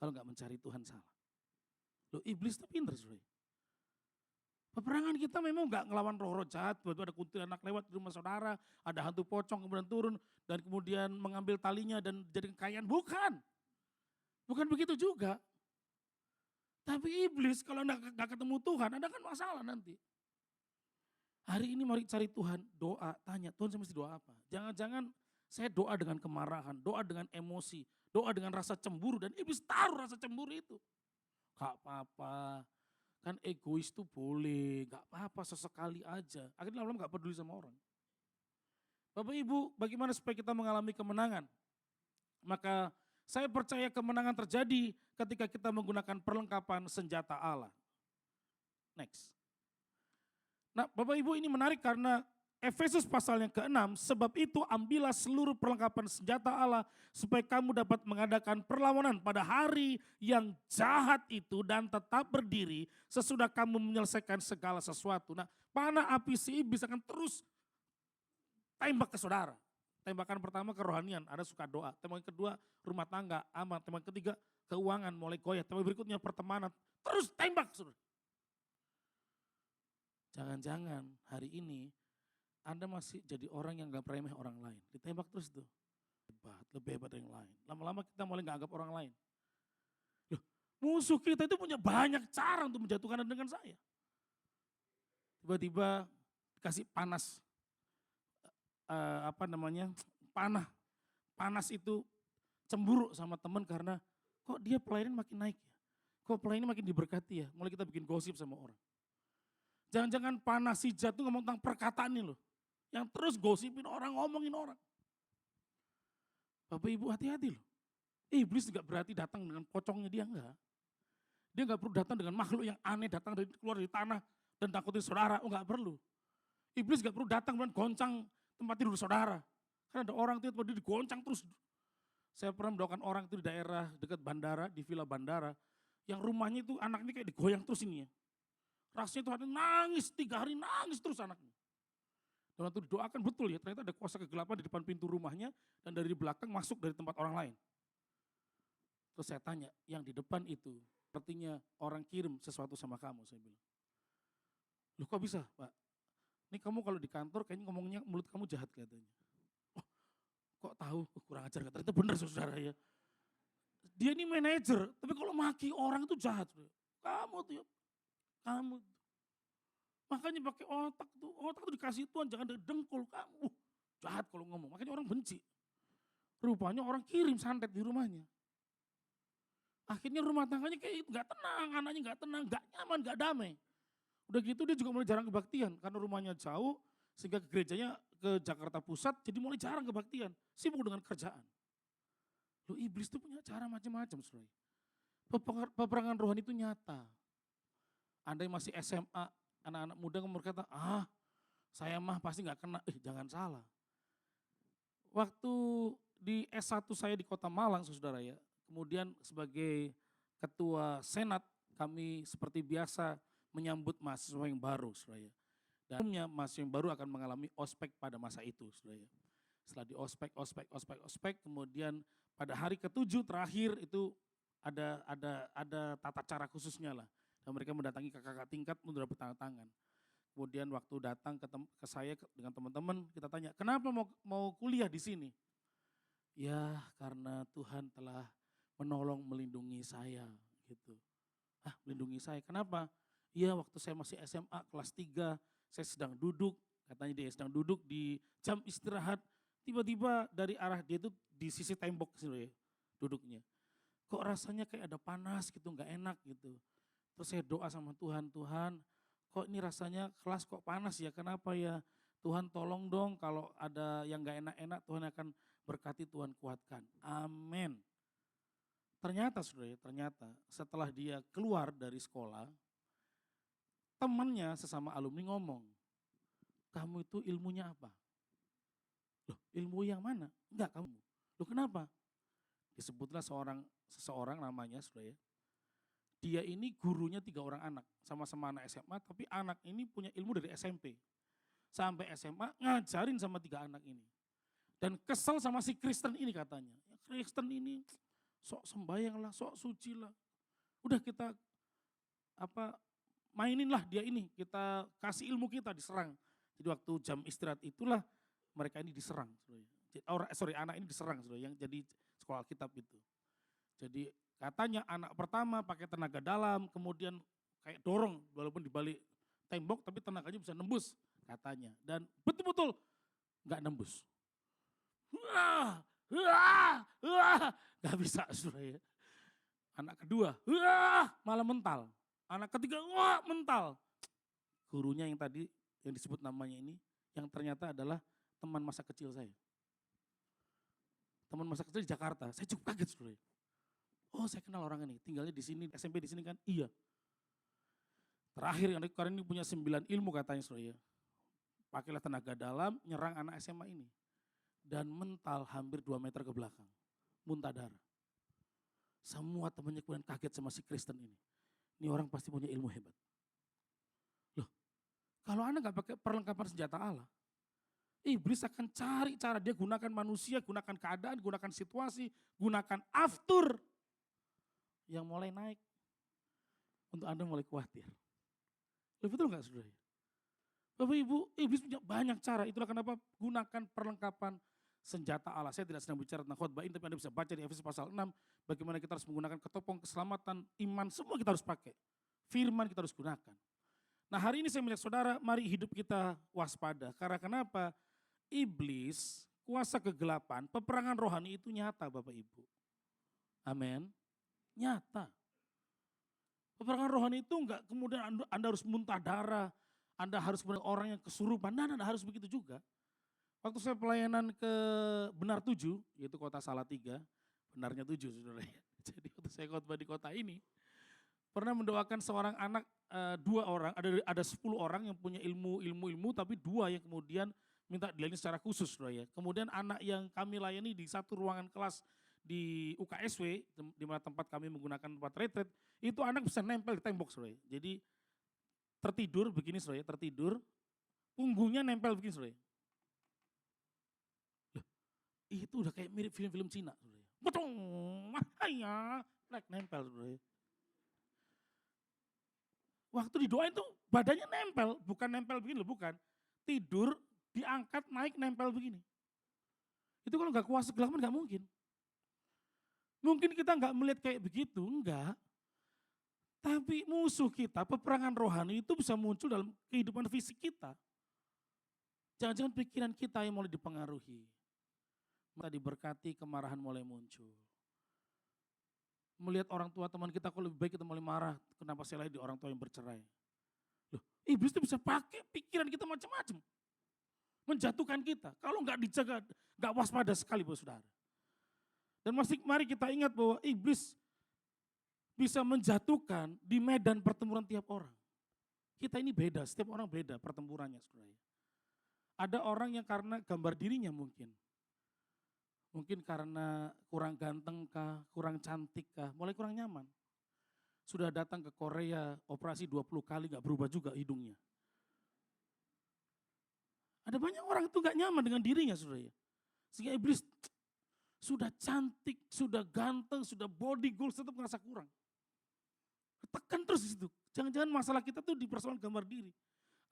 kalau nggak mencari Tuhan salah. Loh, iblis itu pinter, saudara. Peperangan kita memang nggak ngelawan roh-roh jahat, ada kuntilanak lewat di rumah saudara, ada hantu pocong kemudian turun, dan kemudian mengambil talinya dan jadi kekayaan. Bukan. Bukan begitu juga. Tapi iblis kalau Anda nggak ketemu Tuhan, Anda kan masalah nanti. Hari ini mari cari Tuhan, doa, tanya, Tuhan saya mesti doa apa? Jangan-jangan saya doa dengan kemarahan, doa dengan emosi, doa dengan rasa cemburu, dan iblis taruh rasa cemburu itu. Gak apa-apa, kan egois tuh boleh, gak apa-apa sesekali aja. Akhirnya lama-lama gak peduli sama orang. Bapak Ibu, bagaimana supaya kita mengalami kemenangan? Maka saya percaya kemenangan terjadi ketika kita menggunakan perlengkapan senjata Allah. Next. Nah Bapak Ibu, ini menarik karena Efesus pasal yang ke-6, sebab itu ambillah seluruh perlengkapan senjata Allah supaya kamu dapat mengadakan perlawanan pada hari yang jahat itu dan tetap berdiri sesudah kamu menyelesaikan segala sesuatu. Nah, panah api si iblis akan terus tembak ke saudara. Tembakan pertama kerohanian, ada suka doa. Tembakan kedua rumah tangga, aman. Tembakan ketiga keuangan mulai goyah. Tembakan berikutnya pertemanan, terus tembak saudara. Jangan-jangan hari ini Anda masih jadi orang yang gak remeh orang lain. Ditembak terus tuh. Hebat, lebih hebat dari yang lain. Lama-lama kita mulai gak anggap orang lain. Loh, musuh kita itu punya banyak cara untuk menjatuhkan Anda dengan saya. Tiba-tiba dikasih panas. Panah. Panas itu cemburu sama teman karena kok dia pelayanan makin naik ya. Kok pelayanan makin diberkati ya. Mulai kita bikin gosip sama orang. Jangan-jangan panas si jatuh ngomong tentang perkataan ini loh. Yang terus gosipin orang, ngomongin orang. Bapak Ibu hati-hati loh. Iblis gak berarti datang dengan pocongnya, dia enggak. Dia gak perlu datang dengan makhluk yang aneh, datang keluar dari tanah dan takutin saudara, enggak perlu. Iblis gak perlu datang dan goncang tempat tidur saudara. Karena ada orang itu berdiri digoncang terus. Saya pernah mendoakan orang itu di daerah dekat bandara, di villa bandara, yang rumahnya itu anaknya kayak digoyang terus ini ya. Rasanya tuh nangis, 3 hari nangis terus anaknya. Dan waktu didoakan betul ya, ternyata ada kuasa kegelapan di depan pintu rumahnya dan dari belakang masuk dari tempat orang lain. Terus saya tanya, yang di depan itu artinya orang kirim sesuatu sama kamu, saya bilang. Loh kok bisa Pak? Ini kamu kalau di kantor kayaknya ngomongnya mulut kamu jahat kelihatannya. Oh, kok tahu? Oh, kurang ajar, ternyata benar saudara ya. Dia ini manajer, tapi kalau maki orang itu jahat. Kamu tuh ya, kamu tuh. Makanya pakai otak tuh dikasih Tuhan, jangan dari dengkul kamu. Jahat kalau ngomong, makanya orang benci. Rupanya orang kirim santet di rumahnya. Akhirnya rumah tangganya kayak gak tenang, anaknya gak tenang, gak nyaman, gak damai. Udah gitu dia juga mulai jarang kebaktian, karena rumahnya jauh, sehingga ke gerejanya ke Jakarta Pusat, jadi mulai jarang kebaktian, sibuk dengan kerjaan. Loh iblis tuh punya cara macam-macam, saudara. Peperangan rohani itu nyata. Anda yang masih SMA, anak-anak muda berkata, saya mah pasti gak kena. Jangan salah. Waktu di S1 saya di Kota Malang, saudara ya, kemudian sebagai ketua senat, kami seperti biasa menyambut mahasiswa yang baru, saudara ya. Dan mahasiswa yang baru akan mengalami ospek pada masa itu, saudara ya. Setelah di ospek, kemudian pada hari ke-7 terakhir itu ada tata cara khususnya lah. Dan mereka mendatangi kakak-kakak tingkat untuk dapat tanda tangan. Kemudian waktu datang ke saya dengan teman-teman, kita tanya, kenapa mau kuliah di sini? Ya karena Tuhan telah menolong melindungi saya gitu. Ah melindungi saya, kenapa? Iya waktu saya masih SMA kelas 3 saya sedang duduk, katanya dia sedang duduk di jam istirahat, tiba-tiba dari arah dia itu di sisi tembok sih ya, duduknya. Kok rasanya kayak ada panas gitu, nggak enak gitu. Terus saya doa sama Tuhan, Tuhan kok ini rasanya kelas kok panas ya, kenapa ya? Tuhan tolong dong kalau ada yang nggak enak-enak Tuhan akan berkati, Tuhan kuatkan. Amin. Ternyata saudara, ternyata setelah dia keluar dari sekolah, temannya sesama alumni ngomong, kamu itu ilmunya apa? Loh ilmu yang mana? Enggak kamu. Loh kenapa? Disebutlah seseorang namanya saudara ya. Dia ini gurunya 3 orang anak, sama-sama anak SMA, tapi anak ini punya ilmu dari SMP. Sampai SMA ngajarin sama 3 anak ini. Dan kesel sama si Kristen ini katanya. Ya, Kristen ini sok sembayang lah, sok suci lah. Udah kita apa mainin lah dia ini, kita kasih ilmu kita diserang. Jadi waktu jam istirahat itulah mereka ini diserang. Anak ini diserang yang jadi sekolah Alkitab itu. Jadi katanya anak pertama pakai tenaga dalam, kemudian kayak dorong walaupun di balik tembok tapi tenaganya bisa nembus katanya. Dan betul-betul nggak nembus. Wah, wah, wah, nggak bisa saudara ya. Anak kedua, wah, malah mental. Anak ketiga, wah, mental. Gurunya yang tadi yang disebut namanya ini, yang ternyata adalah teman masa kecil saya. Teman masa kecil di Jakarta, saya cukup kaget saudara. Oh saya kenal orang ini, tinggalnya di sini, SMP di sini kan? Iya. Terakhir yang kemarin ini punya 9 ilmu katanya saudara ya. Pakailah tenaga dalam, nyerang anak SMA ini. Dan mental hampir 2 meter ke belakang. Muntah darah. Semua temannya kemudian kaget sama si Kristen ini. Ini orang pasti punya ilmu hebat. Loh, kalau Anda nggak pakai perlengkapan senjata Allah, iblis akan cari cara, dia gunakan manusia, gunakan keadaan, gunakan situasi, gunakan aftur yang mulai naik. Untuk Anda mulai khawatir. Loh, betul nggak saudara? Bapak Ibu, iblis punya banyak cara, itulah kenapa gunakan perlengkapan senjata Allah. Saya tidak sedang bicara tentang khotbah ini, tapi Anda bisa baca di Efesus pasal 6, bagaimana kita harus menggunakan ketopong keselamatan, iman, semua kita harus pakai. Firman kita harus gunakan. Nah hari ini saya melihat saudara, mari hidup kita waspada. Karena kenapa? Iblis, kuasa kegelapan, peperangan rohani itu nyata Bapak Ibu. Amin. Nyata. Peperangan rohani itu enggak kemudian Anda harus muntah darah, Anda harus benar orang yang kesurupan, Anda harus begitu juga. Waktu saya pelayanan ke Benar 7, yaitu kota Salatiga, benarnya 7 saudara ya. Jadi waktu saya khotbah di kota ini, pernah mendoakan seorang anak, 2 orang, ada 10 orang yang punya ilmu, tapi 2 yang kemudian minta dilayani secara khusus saudara ya. Kemudian anak yang kami layani di satu ruangan kelas di UKSW, di mana tempat kami menggunakan tempat retreat, itu anak bisa nempel di tembok saudara ya. Jadi tertidur begini saudara ya, tertidur, punggungnya nempel begini saudara ya. Itu udah kayak mirip film-film Cina. Betung, ya, nempel. Waktu didoain tuh badannya nempel, bukan nempel begini loh, bukan. Tidur, diangkat, naik, nempel begini. Itu kalau nggak kuasa kegelapan nggak mungkin. Mungkin kita nggak melihat kayak begitu, enggak. Tapi musuh kita, peperangan rohani itu bisa muncul dalam kehidupan fisik kita. Jangan-jangan pikiran kita yang mulai dipengaruhi. Kita diberkati, kemarahan mulai muncul. Melihat orang tua teman kita kok lebih baik kita mulai marah, kenapa saya lahir di orang tua yang bercerai. Loh, iblis itu bisa pakai pikiran kita macam-macam. Menjatuhkan kita, kalau nggak dijaga, nggak waspada sekali Bapak Saudara. Dan mari kita ingat bahwa iblis bisa menjatuhkan di medan pertempuran tiap orang. Kita ini beda, setiap orang beda pertempurannya saudara. Ada orang yang karena gambar dirinya mungkin karena kurang ganteng kah, kurang cantik kah, mulai kurang nyaman. Sudah datang ke Korea, operasi 20 kali gak berubah juga hidungnya. Ada banyak orang itu gak nyaman dengan dirinya saudara. Sehingga iblis sudah cantik, sudah ganteng, sudah body goals tetap merasa kurang. Tekan terus di situ. Jangan-jangan masalah kita tuh di persoalan gambar diri.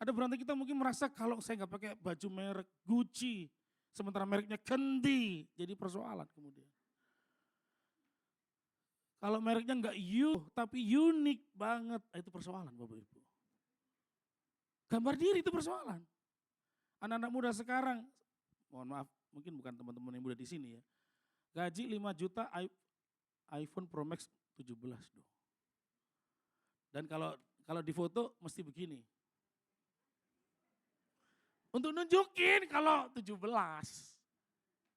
Ada berarti kita mungkin merasa kalau saya gak pakai baju merek Gucci, Sementara mereknya Kendi, jadi persoalan kemudian. Kalau mereknya enggak tapi unik banget, itu persoalan Bapak Ibu. Gambar diri itu persoalan. Anak-anak muda sekarang, mohon maaf, mungkin bukan teman-teman yang muda di sini ya. Gaji 5 juta iPhone Pro Max 17 dong. Dan kalau di foto mesti begini. Untuk nunjukin kalau 17.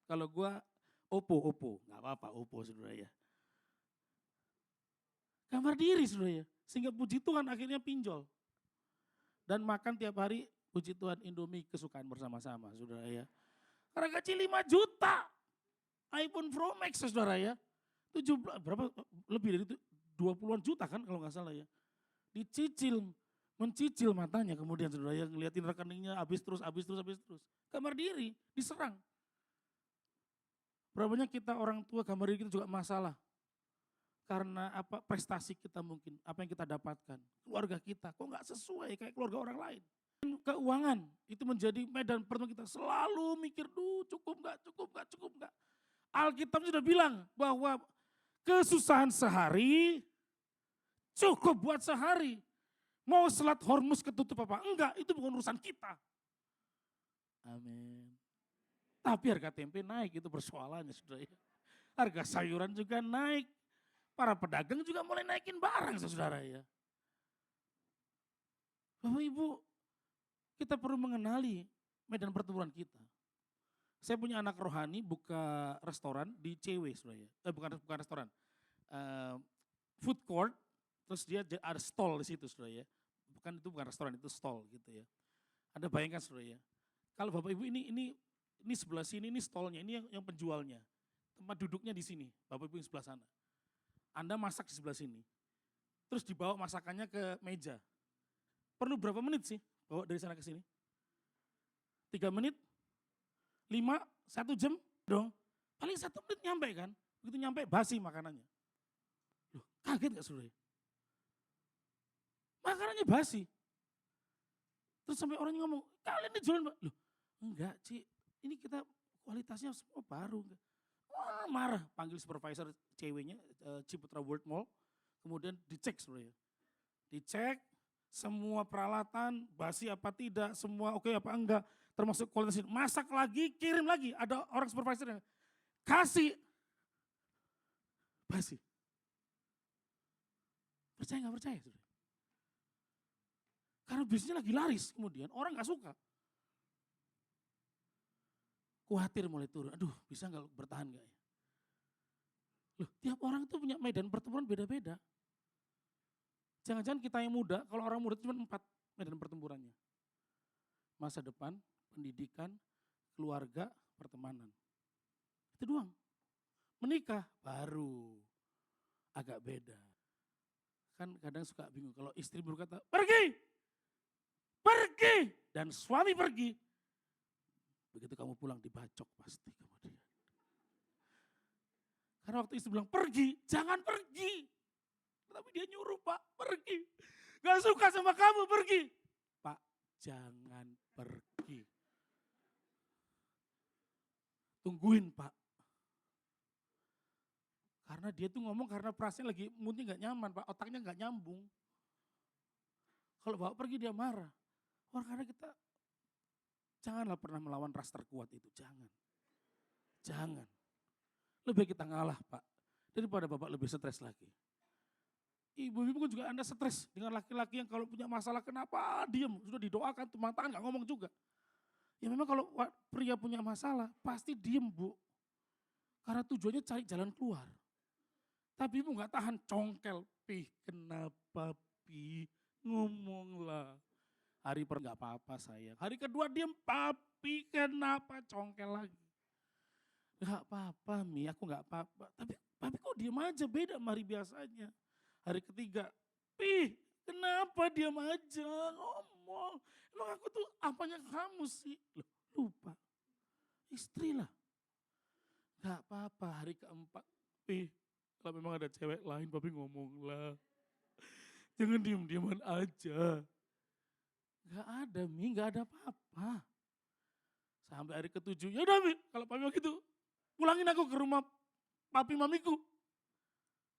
Kalau gua Oppo, nggak apa-apa Oppo saudara ya. Gambar diri saudara ya, sehingga puji Tuhan akhirnya pinjol. Dan makan tiap hari puji Tuhan Indomie kesukaan bersama-sama saudara ya. Karena gaji 5 juta iPhone Pro Max saudara ya. 17, berapa, lebih dari 20-an juta kan kalau nggak salah ya. Mencicil matanya kemudian saudara ya, ngeliatin rekeningnya habis terus. Gambar diri, diserang. Berapa banyak kita orang tua gambar diri kita juga masalah. Karena apa prestasi kita mungkin, apa yang kita dapatkan. Keluarga kita kok nggak sesuai kayak keluarga orang lain. Keuangan itu menjadi medan pertemuan kita. Selalu mikir, cukup nggak. Alkitab sudah bilang bahwa kesusahan sehari cukup buat sehari. Mau selat Hormuz ketutup apa? Enggak, itu bukan urusan kita. Amin. Tapi harga tempe naik, itu persoalannya saudara. Harga sayuran juga naik. Para pedagang juga mulai naikin barang saudara ya. Bapak Ibu, kita perlu mengenali medan pertempuran kita. Saya punya anak rohani buka restoran di CW saudara ya. Bukan restoran. Food court, terus dia ada stall di situ saudara ya. Bukan restoran, itu stall gitu ya. Anda bayangkan saudara ya. Kalau Bapak Ibu ini sebelah sini, ini stallnya, ini yang penjualnya. Tempat duduknya di sini, Bapak Ibu yang sebelah sana. Anda masak di sebelah sini. Terus dibawa masakannya ke meja. Perlu berapa menit sih bawa dari sana ke sini? 3 menit? 5? 1 jam? Dong. Paling 1 menit nyampe kan? Begitu nyampe basi makanannya. Loh, kaget gak saudara? Makanannya basi. Terus sampai orang ngomong, kalian ini jualan, loh enggak Ci, ini kita kualitasnya semua baru. Wah, marah, panggil supervisor ceweknya, Ciputra World Mall, kemudian dicek sebenarnya. Dicek semua peralatan, basi apa tidak, semua oke apa enggak, termasuk kualitas, masak lagi, kirim lagi, ada orang supervisornya, kasih, basi. Percaya nggak percaya? Karena bisnisnya lagi laris kemudian, orang nggak suka. Khawatir mulai turun, aduh bisa nggak bertahan nggak ya? Loh, tiap orang itu punya medan pertempuran beda-beda. Jangan-jangan kita yang muda, kalau orang muda itu cuma 4 medan pertempurannya. Masa depan, pendidikan, keluarga, pertemanan. Itu doang. Menikah baru agak beda. Kan kadang suka bingung kalau istri berkata, pergi, dan suami pergi. Begitu kamu pulang dibacok pasti kemudian. Karena waktu istri bilang pergi, jangan pergi. Tapi dia nyuruh Pak pergi. Gak suka sama kamu pergi. Pak jangan pergi. Tungguin Pak. Karena dia tuh ngomong karena perasaan lagi moodnya gak nyaman Pak. Otaknya gak nyambung. Kalau bawa pergi dia marah. Karena kita janganlah pernah melawan ras terkuat itu, jangan. Lebih baik kita ngalah Pak, daripada Bapak lebih stres lagi. Ibu-ibu kan juga Anda stres dengan laki-laki yang kalau punya masalah kenapa diem, sudah didoakan, tumang tangan gak ngomong juga. Ya memang kalau pria punya masalah pasti diem Bu, karena tujuannya cari jalan keluar. Tapi ibu gak tahan congkel, kenapa ngomonglah. Hari nggak apa-apa sayang. Hari kedua diem, papi kenapa congkel lagi. Gak apa-apa Mi, aku gak apa-apa. Tapi kok diem aja, beda sama hari biasanya. Hari ketiga, kenapa diem aja ngomong. Emang aku tuh apanya kamu sih? Loh, lupa, istri lah. Gak apa-apa, hari keempat, kalau memang ada cewek lain papi ngomonglah. Jangan diem-dieman aja. Gak ada Mi, gak ada apa-apa. Sampai hari ke-7, ya udah Mi, kalau papi begitu, pulangin aku ke rumah papi mamiku.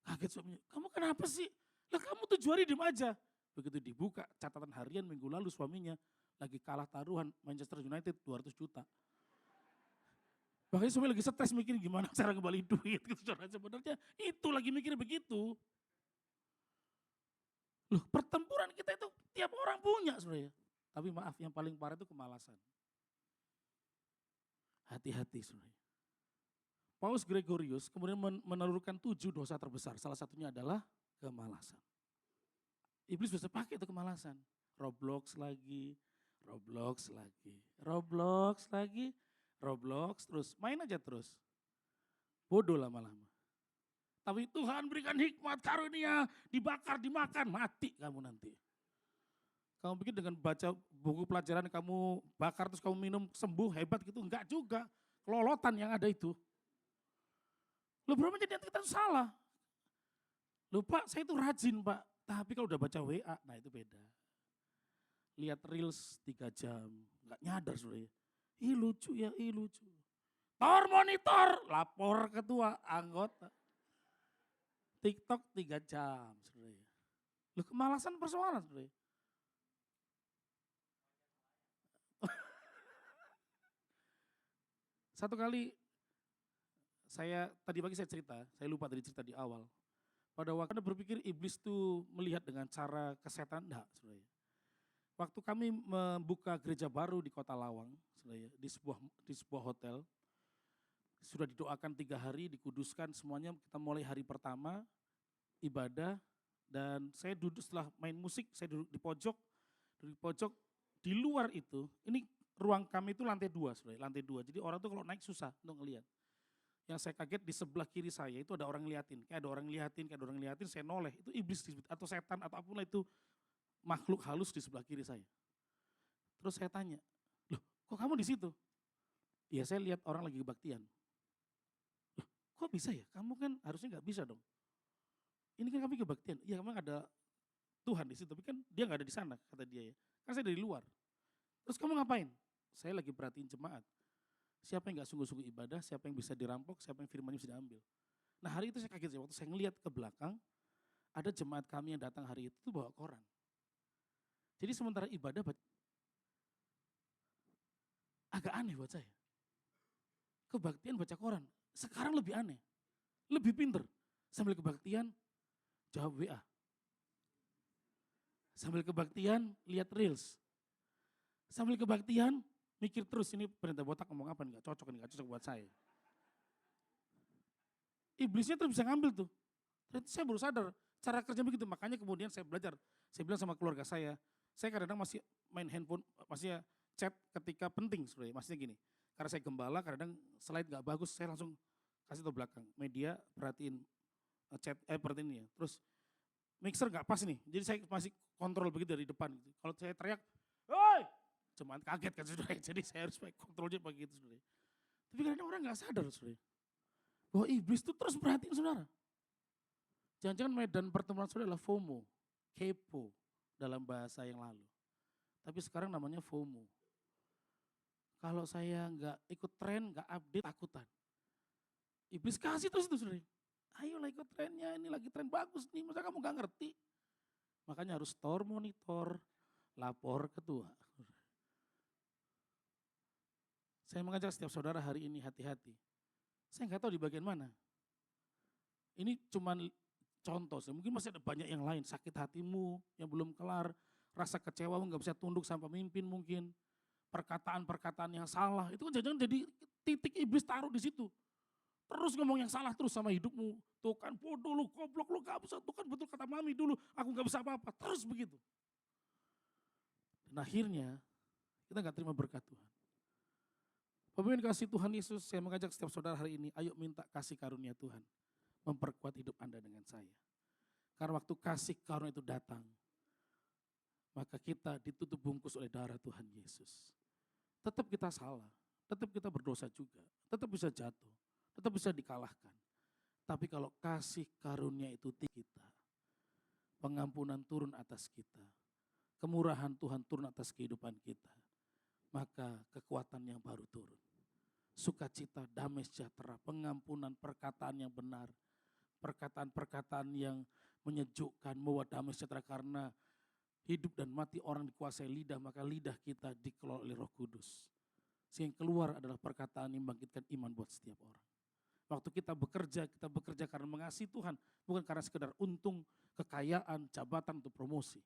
Kaget suaminya, kamu kenapa sih? Lah kamu 7 hari diem aja. Begitu dibuka catatan harian minggu lalu suaminya lagi kalah taruhan Manchester United 200 juta. Makanya suami lagi stres mikir gimana cara kembali duit gitu. Sebenarnya itu lagi mikir begitu. Loh pertempuran kita itu tiap orang punya sebenarnya. Tapi maaf yang paling parah itu kemalasan. Hati-hati sebenarnya. Paus Gregorius kemudian menelurkan 7 dosa terbesar. Salah satunya adalah kemalasan. Iblis bisa pakai itu kemalasan. Roblox lagi, Roblox lagi, Roblox lagi, Roblox terus. Main aja terus. Bodoh lama-lama. Tapi Tuhan berikan hikmat karunia, dibakar, dimakan, mati kamu nanti. Kamu pikir dengan baca buku pelajaran kamu bakar terus kamu minum sembuh hebat gitu, enggak juga. Kelolotan yang ada itu. Loh berapa jadi nanti kita salah. Loh Pak saya itu rajin Pak, tapi kalau udah baca WA, nah itu beda. Lihat Reels 3 jam, enggak nyadar sebenarnya. Ih lucu ya, ih lucu. Tor monitor, lapor ketua anggota. TikTok 3 jam sebenarnya. Loh kemalasan persoalan sebenarnya. Satu kali tadi pagi saya cerita, saya lupa tadi cerita di awal. Pada waktu Anda berpikir iblis itu melihat dengan cara kesetan, enggak sebenarnya. Waktu kami membuka gereja baru di Kota Lawang, sebenarnya, di sebuah hotel, sudah didoakan 3 hari, dikuduskan semuanya, kita mulai hari pertama, ibadah, dan saya duduk setelah main musik, saya duduk di pojok, di luar itu, ini ruang kami itu lantai 2 sebenarnya, lantai 2, jadi orang tuh kalau naik susah untuk ngelihat. Yang saya kaget di sebelah kiri saya itu ada orang ngeliatin, kayak ada orang ngeliatin, saya noleh, itu iblis atau setan atau apapun itu makhluk halus di sebelah kiri saya. Terus saya tanya, loh kok kamu di situ? Iya saya lihat orang lagi kebaktian. Loh kok bisa ya? Kamu kan harusnya nggak bisa dong. Ini kan kami kebaktian, iya memang ada Tuhan di situ, tapi kan dia nggak ada di sana kata dia ya. Kan saya dari luar. Terus kamu ngapain? Saya lagi perhatiin jemaat. Siapa yang gak sungguh-sungguh ibadah, siapa yang bisa dirampok, siapa yang firmannya bisa diambil. Nah hari itu saya kaget, waktu saya ngeliat ke belakang, ada jemaat kami yang datang hari itu bawa koran. Jadi sementara ibadah, agak aneh buat saya. Kebaktian baca koran, sekarang lebih aneh, lebih pinter. Sambil kebaktian, jawab WA. Sambil kebaktian, lihat Reels. Sambil kebaktian, mikir terus ini perintah botak ngomong apa, nggak cocok buat saya. Iblisnya terus bisa ngambil tuh. Terus saya baru sadar cara kerja begitu, makanya kemudian saya belajar. Saya bilang sama keluarga saya kadang-kadang masih main handphone, masih chat ketika penting sebenarnya, maksudnya gini. Karena saya gembala, kadang slide nggak bagus, saya langsung kasih tahu belakang. Media perhatiin chat, perhatiin ini ya. Terus mixer nggak pas nih, jadi saya masih kontrol begitu dari depan. Gitu. Kalau saya teriak, hoi! Cuman kaget kan saudara, jadi saya harus kontrolnya begitu saudara. Tapi kadang orang nggak sadar saudara, bahwa iblis itu terus perhatiin saudara. Jangan-jangan medan pertemuan saudara adalah FOMO, kepo dalam bahasa yang lalu. Tapi sekarang namanya FOMO. Kalau saya nggak ikut tren, nggak update, takutan. Iblis kasih terus itu saudara. Ayolah ikut trennya, ini lagi tren bagus nih, masa kamu nggak ngerti? Makanya harus store monitor, lapor ketua. Saya mengajak setiap saudara hari ini hati-hati. Saya nggak tahu di bagian mana. Ini cuma contoh, mungkin masih ada banyak yang lain. Sakit hatimu yang belum kelar, rasa kecewamu nggak bisa tunduk sama pemimpin mungkin. Perkataan-perkataan yang salah, itu kan jangan jadi titik iblis taruh di situ. Terus ngomong yang salah terus sama hidupmu. Tuh kan bodoh lu, goblok lu, gak bisa. Tuh kan betul kata mami dulu, aku gak bisa apa-apa. Terus begitu. Dan akhirnya kita gak terima berkat Tuhan. Pemimpin kasih Tuhan Yesus, saya mengajak setiap saudara hari ini, ayo minta kasih karunia Tuhan. Memperkuat hidup Anda dengan saya. Karena waktu kasih karunia itu datang, maka kita ditutup bungkus oleh darah Tuhan Yesus. Tetap kita salah, tetap kita berdosa juga, tetap bisa jatuh, tetap bisa dikalahkan. Tapi kalau kasih karunia itu kita, pengampunan turun atas kita, kemurahan Tuhan turun atas kehidupan kita, maka kekuatan yang baru turun. Sukacita, damai sejahtera, pengampunan, perkataan yang benar, perkataan-perkataan yang menyejukkan, membawa damai sejahtera, karena hidup dan mati orang dikuasai lidah, maka lidah kita dikelola oleh Roh Kudus. Sehingga keluar adalah perkataan yang membangkitkan iman buat setiap orang. Waktu kita bekerja karena mengasihi Tuhan, bukan karena sekedar untung, kekayaan, jabatan, atau promosi.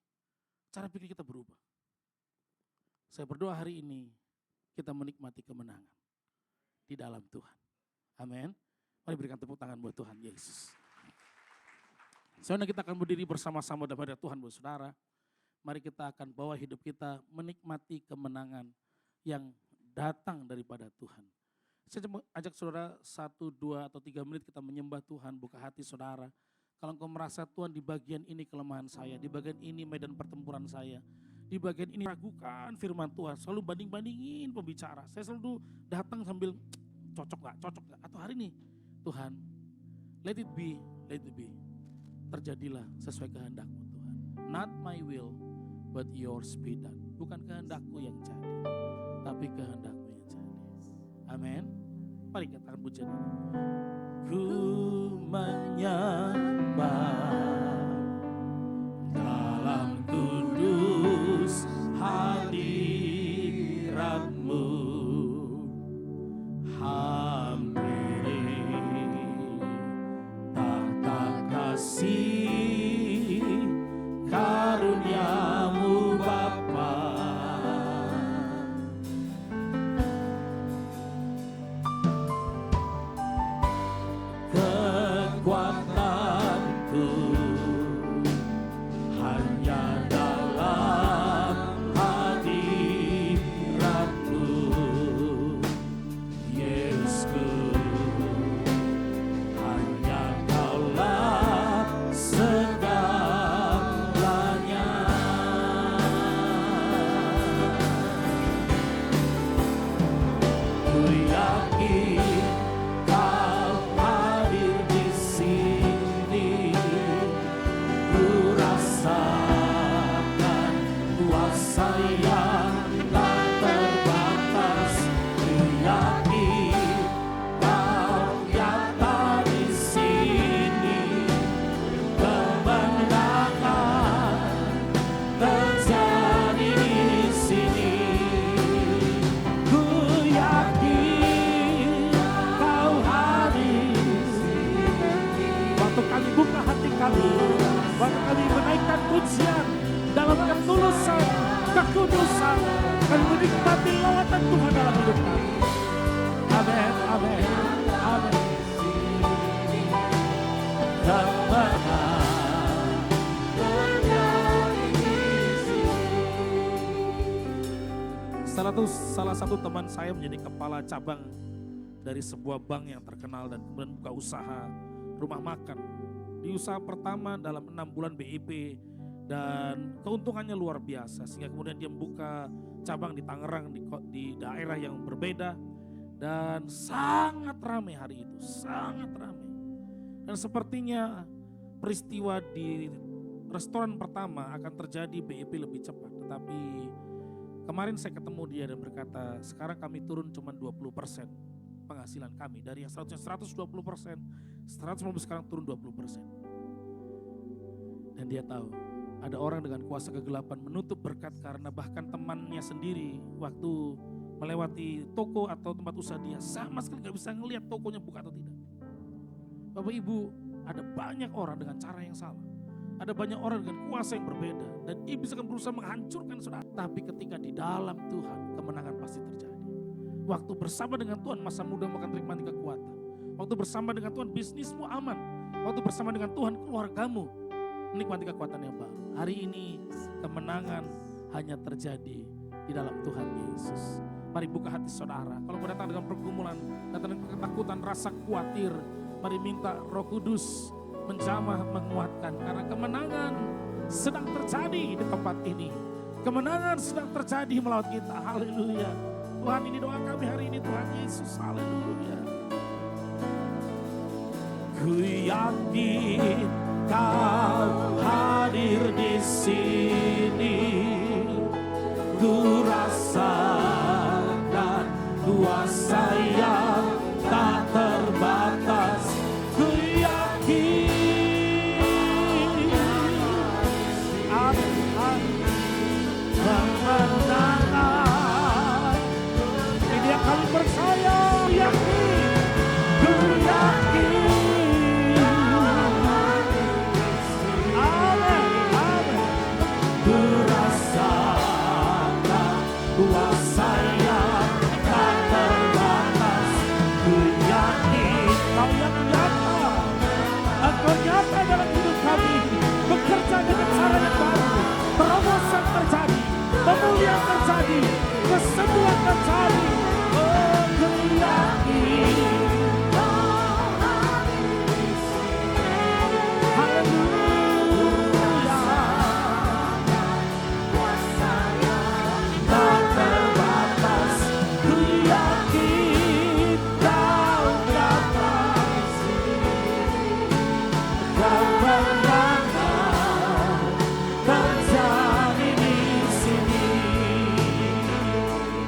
Cara pikir kita berubah. Saya berdoa hari ini kita menikmati kemenangan di dalam Tuhan. Amin. Mari berikan tepuk tangan buat Tuhan Yesus. Sekarang kita akan berdiri bersama-sama dalam hadirat Tuhan buat saudara. Mari kita akan bawa hidup kita menikmati kemenangan yang datang daripada Tuhan. Saya cuma ajak saudara 1, 2, atau 3 menit kita menyembah Tuhan, buka hati saudara. Kalau engkau merasa Tuhan di bagian ini kelemahan saya, di bagian ini medan pertempuran saya, di bagian ini ragukan firman Tuhan, selalu banding-bandingin pembicara. Saya selalu datang sambil cocok gak, atau hari ini Tuhan, let it be, terjadilah sesuai kehendak-Mu Tuhan. Not my will, but yours be done. Bukan kehendakku yang jadi, tapi kehendak-Mu yang jadi. Amin. Mari kita akan pujian ini. Ku menyembah dalam kudus hadirat-Mu, hampiri tahta kasih karunia-Mu Bapa. Kekuatanku hanya dalam hadirat-Mu, Yesusku. Hanya Kaulah segalanya. Ku yakin Kau hadir di sini. Ku rasakan kuasa yang tak terbatas. Ku yakin Kau nyata di sini. Kemenangan terjadi di sini. Ku yakin Kau hadir di sini. Waktu kami buka hati kami, waktu kami menaikkan pujian dalam ketulusan, kekudusan, kami menikmati lawatan Tuhan dalam hidup kami. Amin, amin, amin. Kemenangan terjadi di sini. Salah satu teman saya menjadi kepala cabang dari sebuah bank yang terkenal dan kemudian buka usaha rumah makan. Di usaha pertama dalam 6 bulan BIP dan keuntungannya luar biasa, sehingga kemudian dia membuka cabang di Tangerang, di daerah yang berbeda, dan sangat ramai hari itu, sangat ramai. Dan sepertinya peristiwa di restoran pertama akan terjadi BIP lebih cepat, tetapi kemarin saya ketemu dia dan berkata, sekarang kami turun cuma 20% penghasilan kami. Dari yang 120%, 150 sekarang turun 20%. Dan dia tahu ada orang dengan kuasa kegelapan menutup berkat karena bahkan temannya sendiri waktu melewati toko atau tempat usaha dia sama sekali gak bisa ngelihat tokonya buka atau tidak. Bapak Ibu, ada banyak orang dengan cara yang salah. Ada banyak orang dengan kuasa yang berbeda. Dan iblis akan berusaha menghancurkan saudara. Tapi ketika di dalam Tuhan, kemenangan pasti terjadi. Waktu bersama dengan Tuhan, masa muda akan menikmati kekuatan. Waktu bersama dengan Tuhan, bisnismu aman. Waktu bersama dengan Tuhan, keluargamu menikmati kekuatan yang baru. Hari ini kemenangan hanya terjadi di dalam Tuhan Yesus. Mari buka hati saudara. Kalau mau datang dengan pergumulan, datang dengan ketakutan, rasa khawatir, mari minta Roh Kudus menjamah, menguatkan. Karena kemenangan sedang terjadi di tempat ini. Kemenangan sedang terjadi melawan kita. Haleluya. Tuhan, ini doa kami hari ini, Tuhan Yesus. Haleluya. Ku yakin Kau hadir di sini. Ku rasa kesembuhan terjadi. Oh, ku yakin. Haleluya. Tak terbatas, ku yakin kau dapat kemenangan terjadi di sini.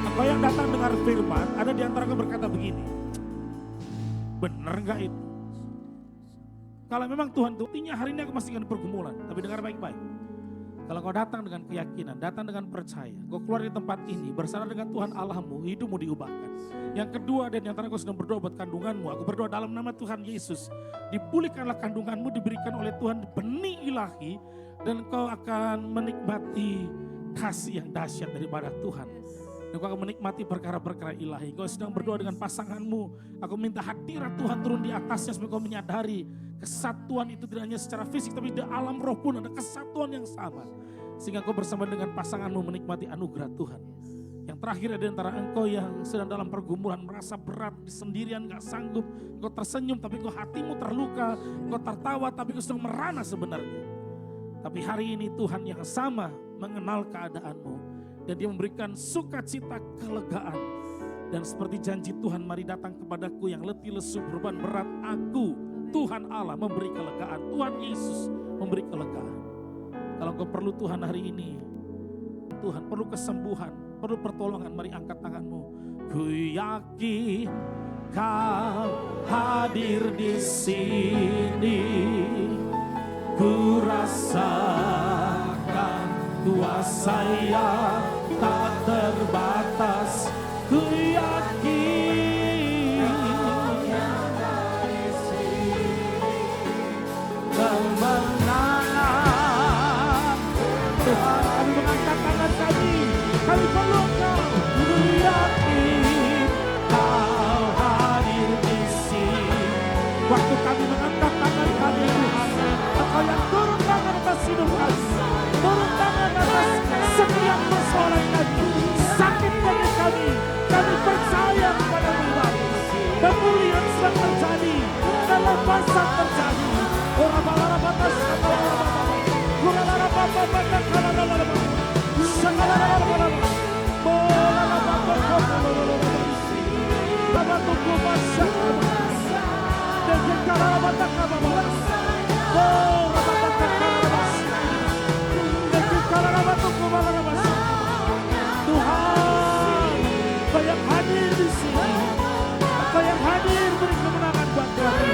Engkau yang datang dengar firman, ada di antara kau berkata begini, benar enggak itu? Kalau memang Tuhan itu, artinya hari ini aku masih dengan pergumulan, tapi dengar baik-baik. Kalau kau datang dengan keyakinan, datang dengan percaya, kau keluar di tempat ini, bersama dengan Tuhan Allahmu, hidupmu diubahkan. Yang kedua, dan yang terakhir kau sedang berdoa buat kandunganmu, aku berdoa dalam nama Tuhan Yesus, dipulihkanlah kandunganmu, diberikan oleh Tuhan benih ilahi, dan kau akan menikmati kasih yang dahsyat daripada Tuhan. Dan kau akan menikmati perkara-perkara ilahi. Kau sedang berdoa dengan pasanganmu, aku minta hadirat Tuhan turun di atasnya supaya kau menyadari kesatuan itu tidak hanya secara fisik, tapi di alam roh pun ada kesatuan yang sama. Sehingga kau bersama dengan pasanganmu menikmati anugerah Tuhan. Yang terakhir ada antara engkau yang sedang dalam pergumulan, merasa berat, sendirian, gak sanggup. Kau tersenyum tapi kau hatimu terluka, kau tertawa tapi kau sedang merana sebenarnya. Tapi hari ini Tuhan yang sama mengenal keadaanmu. Dan dia memberikan sukacita, kelegaan. Dan seperti janji Tuhan, mari datang kepadaku yang letih lesu beban berat. Aku, Tuhan Allah memberi kelegaan. Tuhan Yesus memberi kelegaan. Kalau kau perlu Tuhan hari ini, Tuhan perlu kesembuhan, perlu pertolongan, mari angkat tanganmu. Ku yakin kau hadir di sini. Ku rasakan kuasa yang tak terbatas. Ku yakin kemenangan. Tuhan, kami mengangkat tangan kami perlu Engkau. Ku yakin Kau hadir di sini. Waktu kami mengangkat tangan kami, Tuhan, Engkau yang turun tangan atas hidup kami, turun tangan atas setiap persoalan kami, sakit kami percaya kepada Tuhan. Pemulihan sedang terjadi, kelepasan terjadi. Orang-orang Tuhan, Kau yang hadir di sini, Kau yang hadir beri kemenangan buat kami.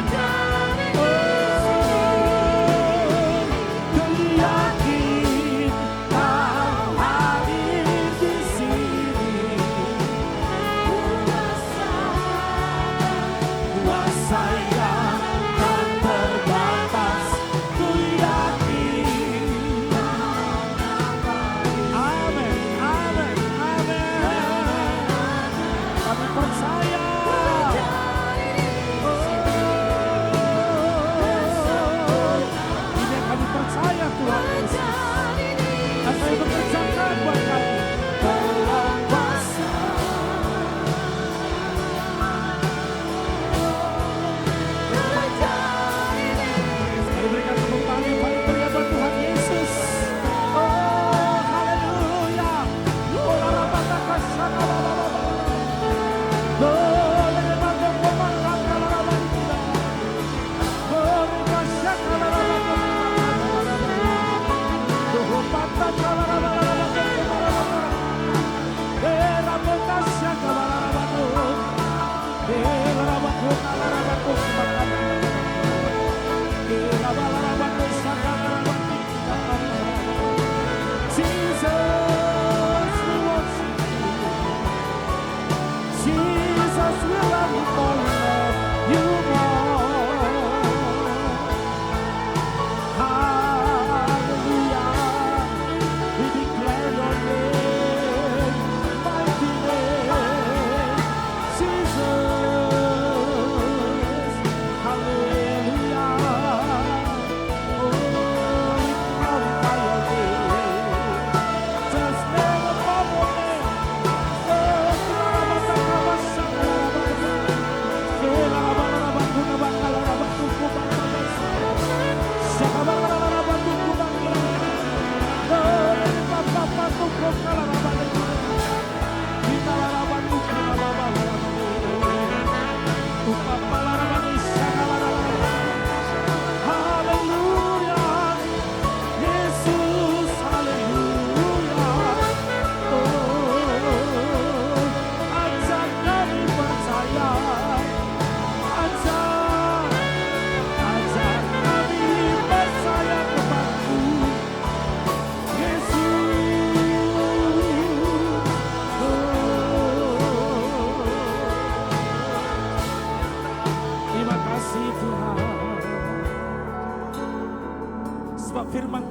Ku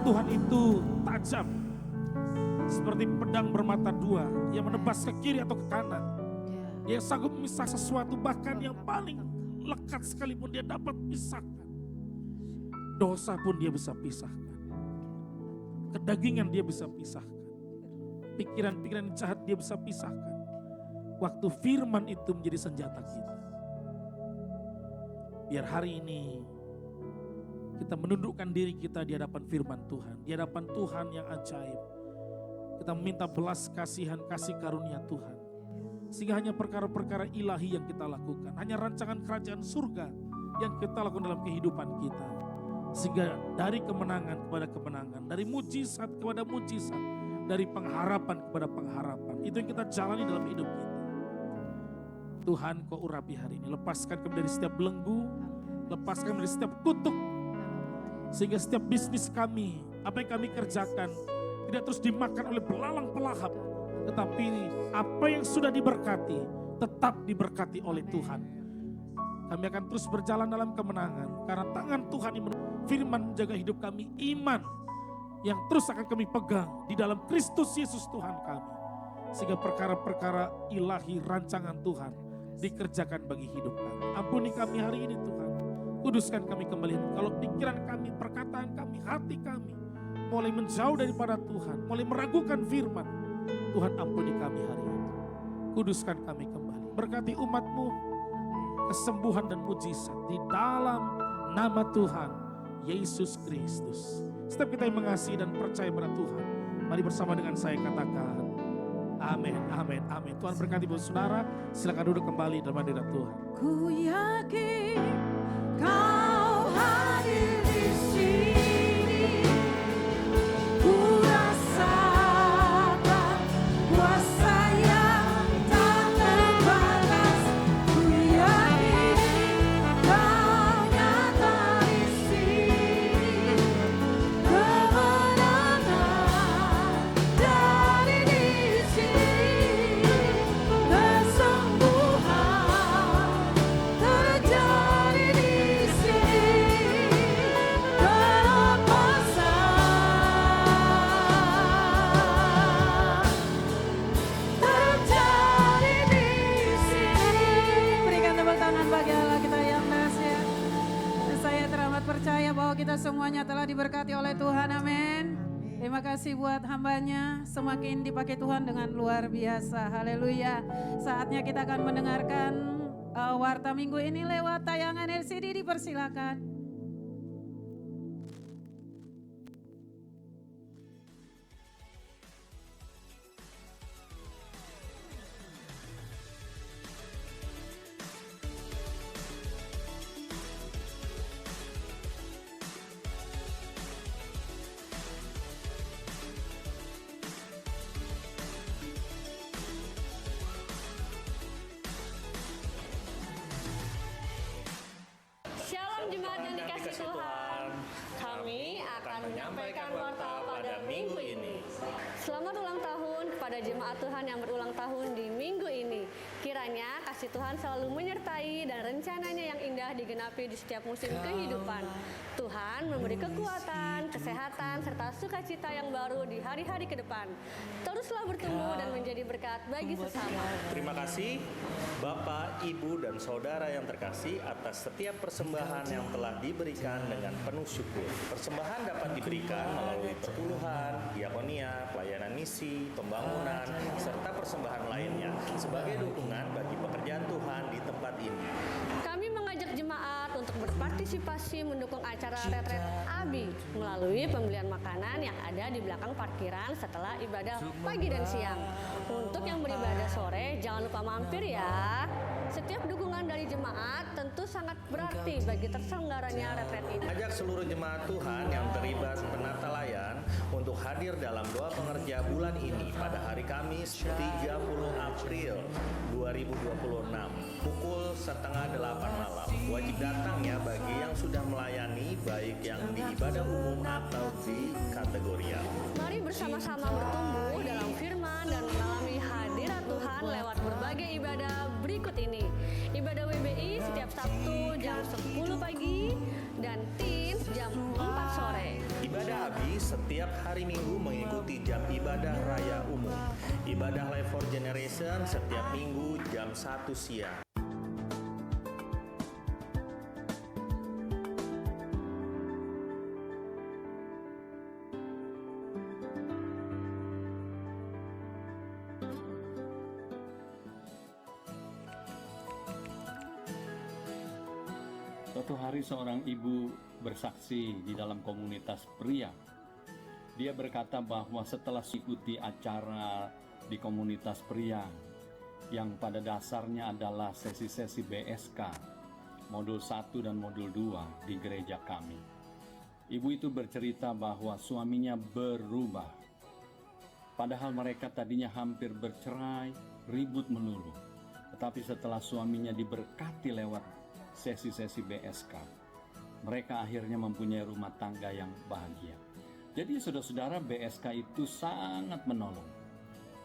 Tuhan itu tajam seperti pedang bermata dua yang menebas ke kiri atau ke kanan. Dia sanggup memisah sesuatu, bahkan yang paling lekat sekalipun dia dapat pisahkan. Dosa pun dia bisa pisahkan. Kedagingan dia bisa pisahkan. Pikiran-pikiran jahat dia bisa pisahkan. Waktu firman itu menjadi senjata kita. Biar hari ini kita menundukkan diri kita di hadapan firman Tuhan. Di hadapan Tuhan yang ajaib. Kita meminta belas kasihan, kasih karunia Tuhan. Sehingga hanya perkara-perkara ilahi yang kita lakukan. Hanya rancangan kerajaan surga yang kita lakukan dalam kehidupan kita. Sehingga dari kemenangan kepada kemenangan. Dari mujizat kepada mujizat. Dari pengharapan kepada pengharapan. Itu yang kita jalani dalam hidup kita. Tuhan, kau urapi hari ini. Lepaskan kami dari setiap belenggu. Lepaskan kami dari setiap kutuk. Sehingga setiap bisnis kami, apa yang kami kerjakan, tidak terus dimakan oleh belalang pelahap. Tetapi apa yang sudah diberkati, tetap diberkati oleh Tuhan. Kami akan terus berjalan dalam kemenangan. Karena tangan Tuhan yang firman menjaga hidup kami, iman yang terus akan kami pegang di dalam Kristus Yesus Tuhan kami. Sehingga perkara-perkara ilahi rancangan Tuhan dikerjakan bagi hidup kami. Ampuni kami hari ini Tuhan. Kuduskan kami kembali. Kalau pikiran kami, perkataan kami, hati kami mulai menjauh daripada Tuhan, mulai meragukan firman, Tuhan ampuni kami hari ini. Kuduskan kami kembali. Berkati umat-Mu, kesembuhan dan mujizat di dalam nama Tuhan Yesus Kristus. Setiap kita yang mengasihi dan percaya pada Tuhan, mari bersama dengan saya katakan amin, amin, amin. Tuhan berkati buat saudara. Silakan duduk kembali dalam hadirat Tuhan. Ku yakin Kau hadir di sini, ku rasakan kuasa yang tak terbatas. Ku yakin Kau nyata di sini, kemenangan dari di sini, kesembuhan terjadi di sini, kelepasan terjadi di sini. Berikan tepuk tangan bagi Allah kita yang dahsyat. Dan saya teramat percaya bahwa kita semuanya telah diberkati oleh Tuhan, amin. Terima kasih buat hambanya, semakin dipakai Tuhan dengan luar biasa, haleluya. Saatnya kita akan mendengarkan warta minggu ini lewat tayangan LCD, dipersilakan. Shalom jemaat yang dikasih Tuhan. Kami akan menyampaikan warta pada minggu ini. Selamat ulang tahun kepada jemaat Tuhan yang berulang tahun di minggu ini. Kiranya kasih Tuhan selalu menyertai dan rencananya yang indah digenapi di setiap musim kehidupan. Tuhan memberi kekuatan, kesehatan, serta sukacita yang baru di hari-hari ke depan. Teruslah bertumbuh dan menjadi berkat bagi sesama. Terima kasih Bapak, Ibu, dan Saudara yang terkasih atas setiap persembahan yang telah diberikan dengan penuh syukur. Persembahan dapat diberikan melalui perpuluhan, diakonia, pelayanan misi, pembangunan, serta persembahan lainnya sebagai dukungan bagi pekerjaan Tuhan di tempat ini. Kami mengajak mengajak jemaat untuk berpartisipasi mendukung acara retret ABI melalui pembelian makanan yang ada di belakang parkiran setelah ibadah pagi dan siang. Untuk yang beribadah sore, jangan lupa mampir ya. Setiap dukungan dari jemaat tentu sangat berarti bagi terselenggaranya retret ini. Ajak seluruh jemaat Tuhan yang terlibat penata layan untuk hadir dalam doa pengerja bulan ini pada hari Kamis 30 April 2026 pukul 7:30 malam. Wajib datang ya bagi yang sudah melayani baik yang di ibadah umum atau di kategorial. Mari bersama-sama bertumbuh dalam firman dan mengalami hadirat Tuhan lewat berbagai ibadah berikut ini. Ibadah WBI setiap Sabtu jam 10 pagi dan Teens jam 4 sore. Ibadah ABI setiap hari Minggu mengikuti jam ibadah raya umum. Ibadah Life for Generation setiap Minggu jam 1 siang. Suatu hari seorang ibu bersaksi di dalam komunitas pria. Dia berkata bahwa setelah mengikuti acara di komunitas pria yang pada dasarnya adalah sesi-sesi BSK, modul 1 dan modul 2 di gereja kami. Ibu itu bercerita bahwa suaminya berubah. Padahal mereka tadinya hampir bercerai, ribut melulu. Tetapi setelah suaminya diberkati lewat sesi-sesi BSK, mereka akhirnya mempunyai rumah tangga yang bahagia. Jadi saudara-saudara, BSK itu sangat menolong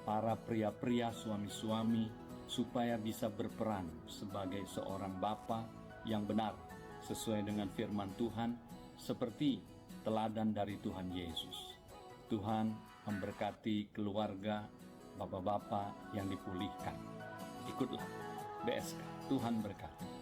para pria-pria, suami-suami, supaya bisa berperan sebagai seorang bapa yang benar sesuai dengan firman Tuhan, seperti teladan dari Tuhan Yesus. Tuhan memberkati keluarga bapak-bapak yang dipulihkan. Ikutlah BSK, Tuhan berkati.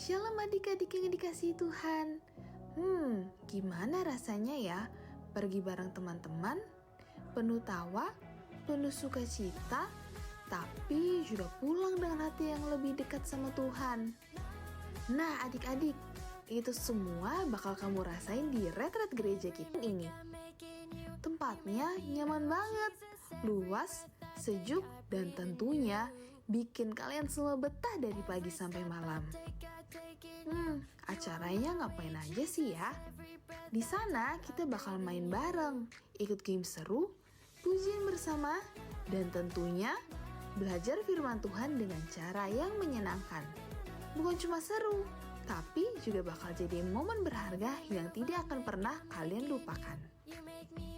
Shalom adik-adik yang dikasihi Tuhan. Gimana rasanya ya pergi bareng teman-teman, penuh tawa, penuh sukacita, tapi juga pulang dengan hati yang lebih dekat sama Tuhan. Nah adik-adik, itu semua bakal kamu rasain di retret gereja kita ini. Tempatnya nyaman banget, luas, sejuk, dan tentunya bikin kalian semua betah dari pagi sampai malam. Acaranya ngapain aja sih ya? Di sana kita bakal main bareng, ikut game seru, pujian bersama, dan tentunya belajar firman Tuhan dengan cara yang menyenangkan. Bukan cuma seru, tapi juga bakal jadi momen berharga yang tidak akan pernah kalian lupakan.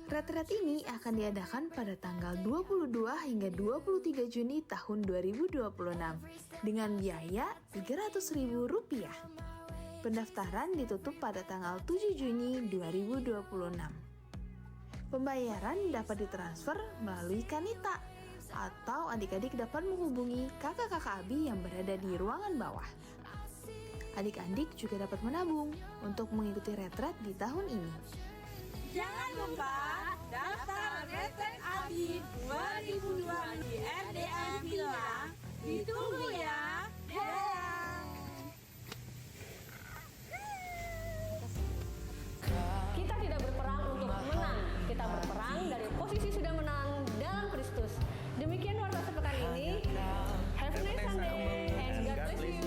Retret ini akan diadakan pada tanggal 22 hingga 23 Juni tahun 2026 dengan biaya Rp300.000. Pendaftaran ditutup pada tanggal 7 Juni 2026. Pembayaran dapat ditransfer melalui Kanita atau adik-adik dapat menghubungi kakak-kakak Abi yang berada di ruangan bawah. Adik-adik juga dapat menabung untuk mengikuti retret di tahun ini. Jangan lupa daftar retret ABI 2002 di RDM Villa. Ditunggu ya. Kita tidak berperang untuk menang, kita berperang dari posisi sudah menang dalam Kristus. Demikian warta sepekan ini. Have a nice Sunday and God bless you.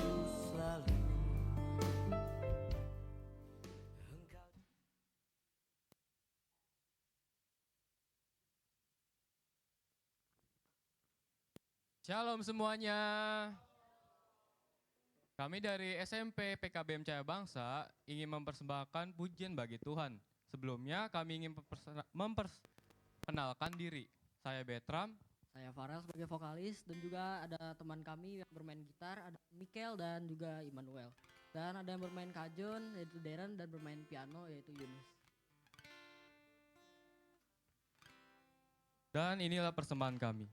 Shalom semuanya. Kami dari SMP PKBM Cahaya Bangsa ingin mempersembahkan pujian bagi Tuhan. Sebelumnya kami ingin memperkenalkan diri. Saya Betram. Saya Farel sebagai vokalis dan juga ada teman kami yang bermain gitar, ada Mikel dan juga Immanuel. Dan ada yang bermain kajon yaitu Darren dan bermain piano yaitu Yunus. Dan inilah persembahan kami.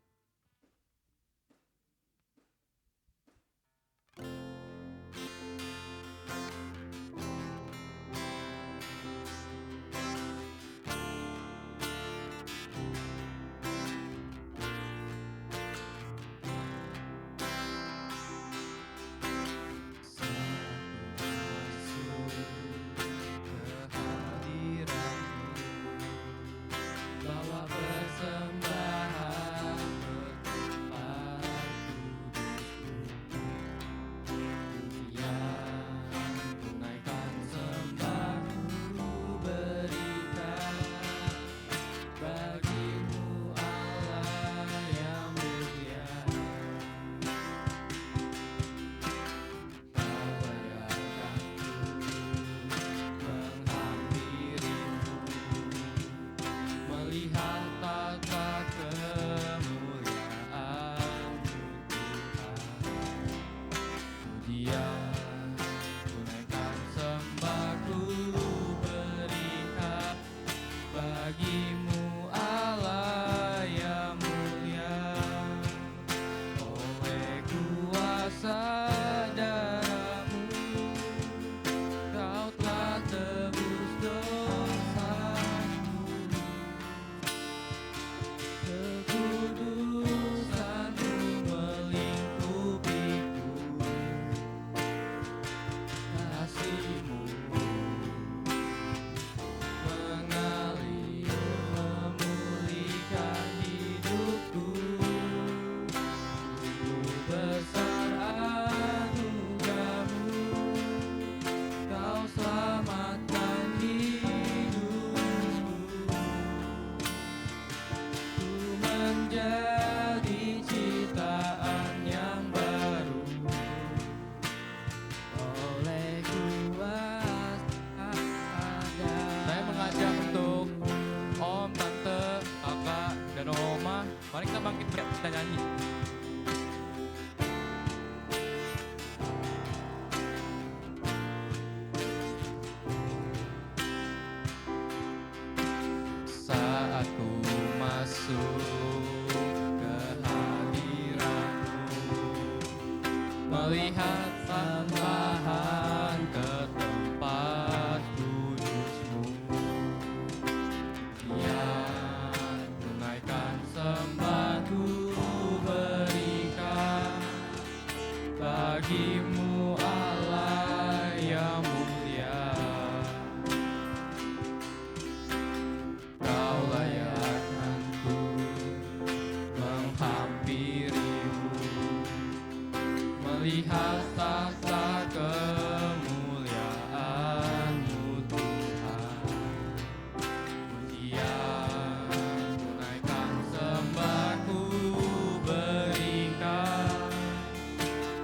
Mari kita bangkit berdiri, kita nyanyi. Saat ku masuk ke hadirat-Mu, melihat perlahan ke tempat kudus-Mu, yang tunaikan sembah ku berikan bagi-Mu Allah yang mulia. Kau layakkan ku menghampiri-Mu, melihat tahta kemuliaan-Mu Tuhan. Kemudian tunaikan sembah ku berikan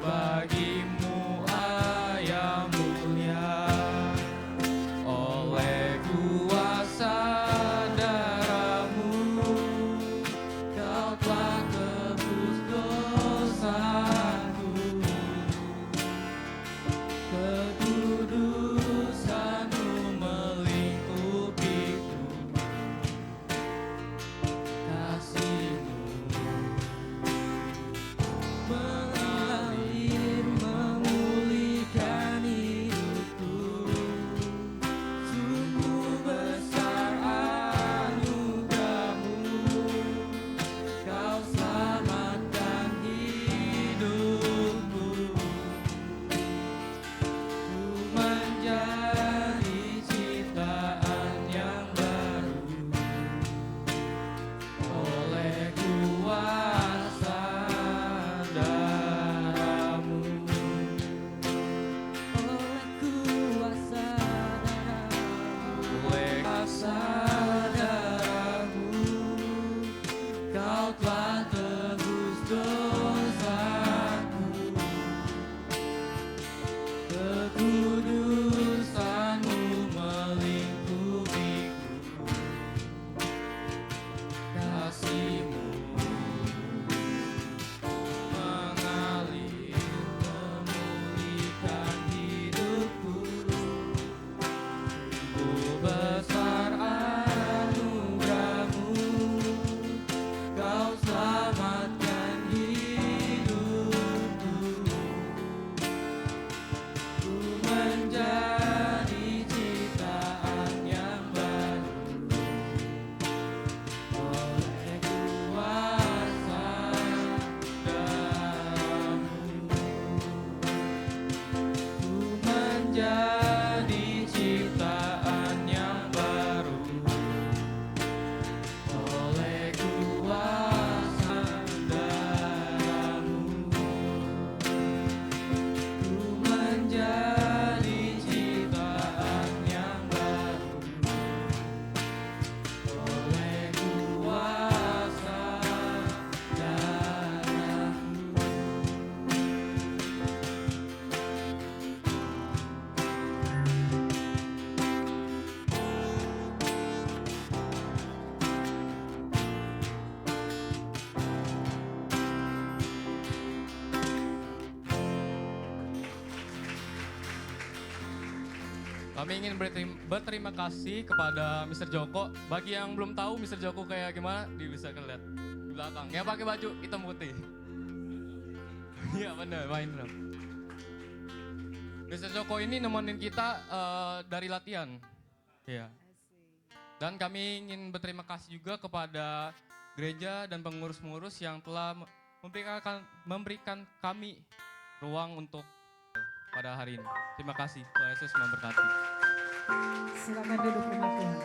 bagi-Mu Allah yang mulia. Oleh kuasa darah-Mu, Kau telah tebus dosaku. Kami ingin berterima kasih kepada Mr. Joko. Bagi yang belum tahu Mr. Joko kayak gimana, bisa lihat di belakang. Yang pakai baju hitam putih. Iya benar, main drum. Mr. Joko ini nemenin kita dari latihan. Iya. Dan kami ingin berterima kasih juga kepada gereja dan pengurus-pengurus yang telah memberikan kami ruang untuk pada hari ini. Terima kasih, Tuhan Yesus memberkati. Silakan duduk jemaat Tuhan.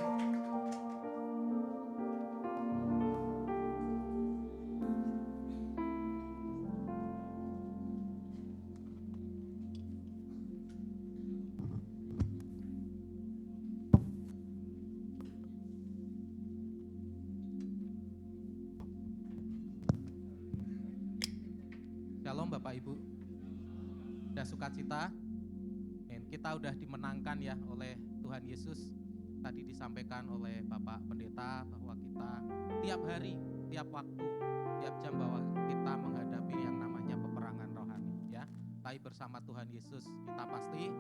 Shalom Bapak Ibu. Sudah sukacita. Kita udah dimenangkan ya oleh Tuhan Yesus. Tadi disampaikan oleh Bapak Pendeta bahwa kita tiap hari, tiap waktu, tiap jam bahwa kita menghadapi yang namanya peperangan rohani ya. Tapi bersama Tuhan Yesus kita pasti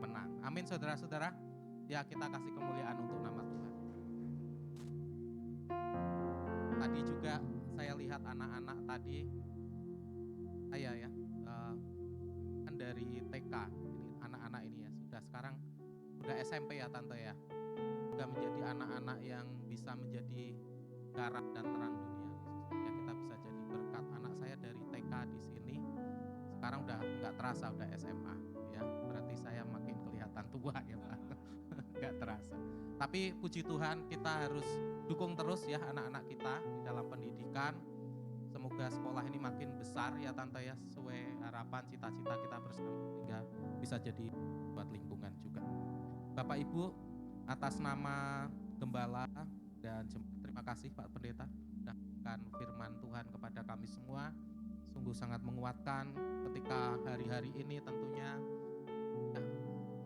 menang. Amin saudara-saudara. Ya kita kasih kemuliaan untuk nama Tuhan. Tadi juga saya lihat anak-anak tadi saya ya kan dari TK ini anak-anak ini ya sudah sekarang udah SMP ya tante ya, sudah menjadi anak-anak yang bisa menjadi garam dan terang dunia ya, kita bisa jadi berkat. Anak saya dari TK di sini sekarang udah nggak terasa udah SMA ya, berarti saya makin kelihatan tua ya Pak. Nggak terasa, tapi puji Tuhan kita harus dukung terus ya anak-anak kita di dalam pendidikan. Semoga sekolah ini makin besar ya tante ya, sesuai harapan cita-cita kita bersama sehingga bisa jadi buat lingkungan juga. Bapak Ibu, atas nama Gembala dan terima kasih Pak Pendeta sudah firman Tuhan kepada kami semua. Sungguh sangat menguatkan ketika hari-hari ini tentunya ya,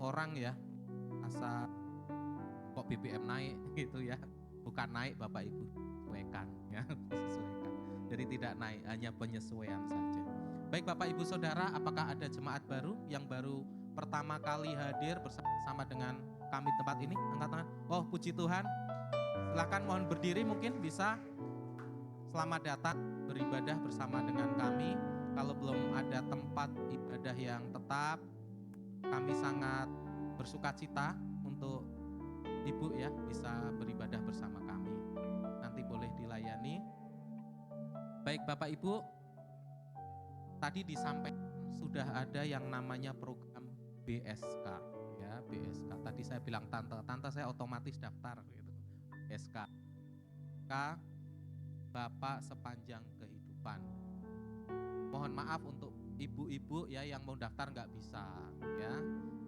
orang ya asa kok BBM naik gitu ya. Bukan naik Bapak Ibu, sesuaikan ya, sesuaikan. Jadi tidak naik, hanya penyesuaian saja. Baik Bapak Ibu Saudara, apakah ada jemaat baru yang baru pertama kali hadir bersama dengan kami tempat ini? Angkat tangan. Oh puji Tuhan. Silakan mohon berdiri mungkin bisa. Selamat datang beribadah bersama dengan kami. Kalau belum ada tempat ibadah yang tetap, kami sangat bersukacita untuk Ibu ya bisa beribadah bersama kami. Nanti boleh dilayani. Baik Bapak Ibu, tadi disampaikan sudah ada yang namanya program BSK ya, BSK. Tadi saya bilang tante saya otomatis daftar gitu. BSK. Bapak sepanjang kehidupan. Mohon maaf untuk ibu-ibu ya yang mau daftar nggak bisa ya.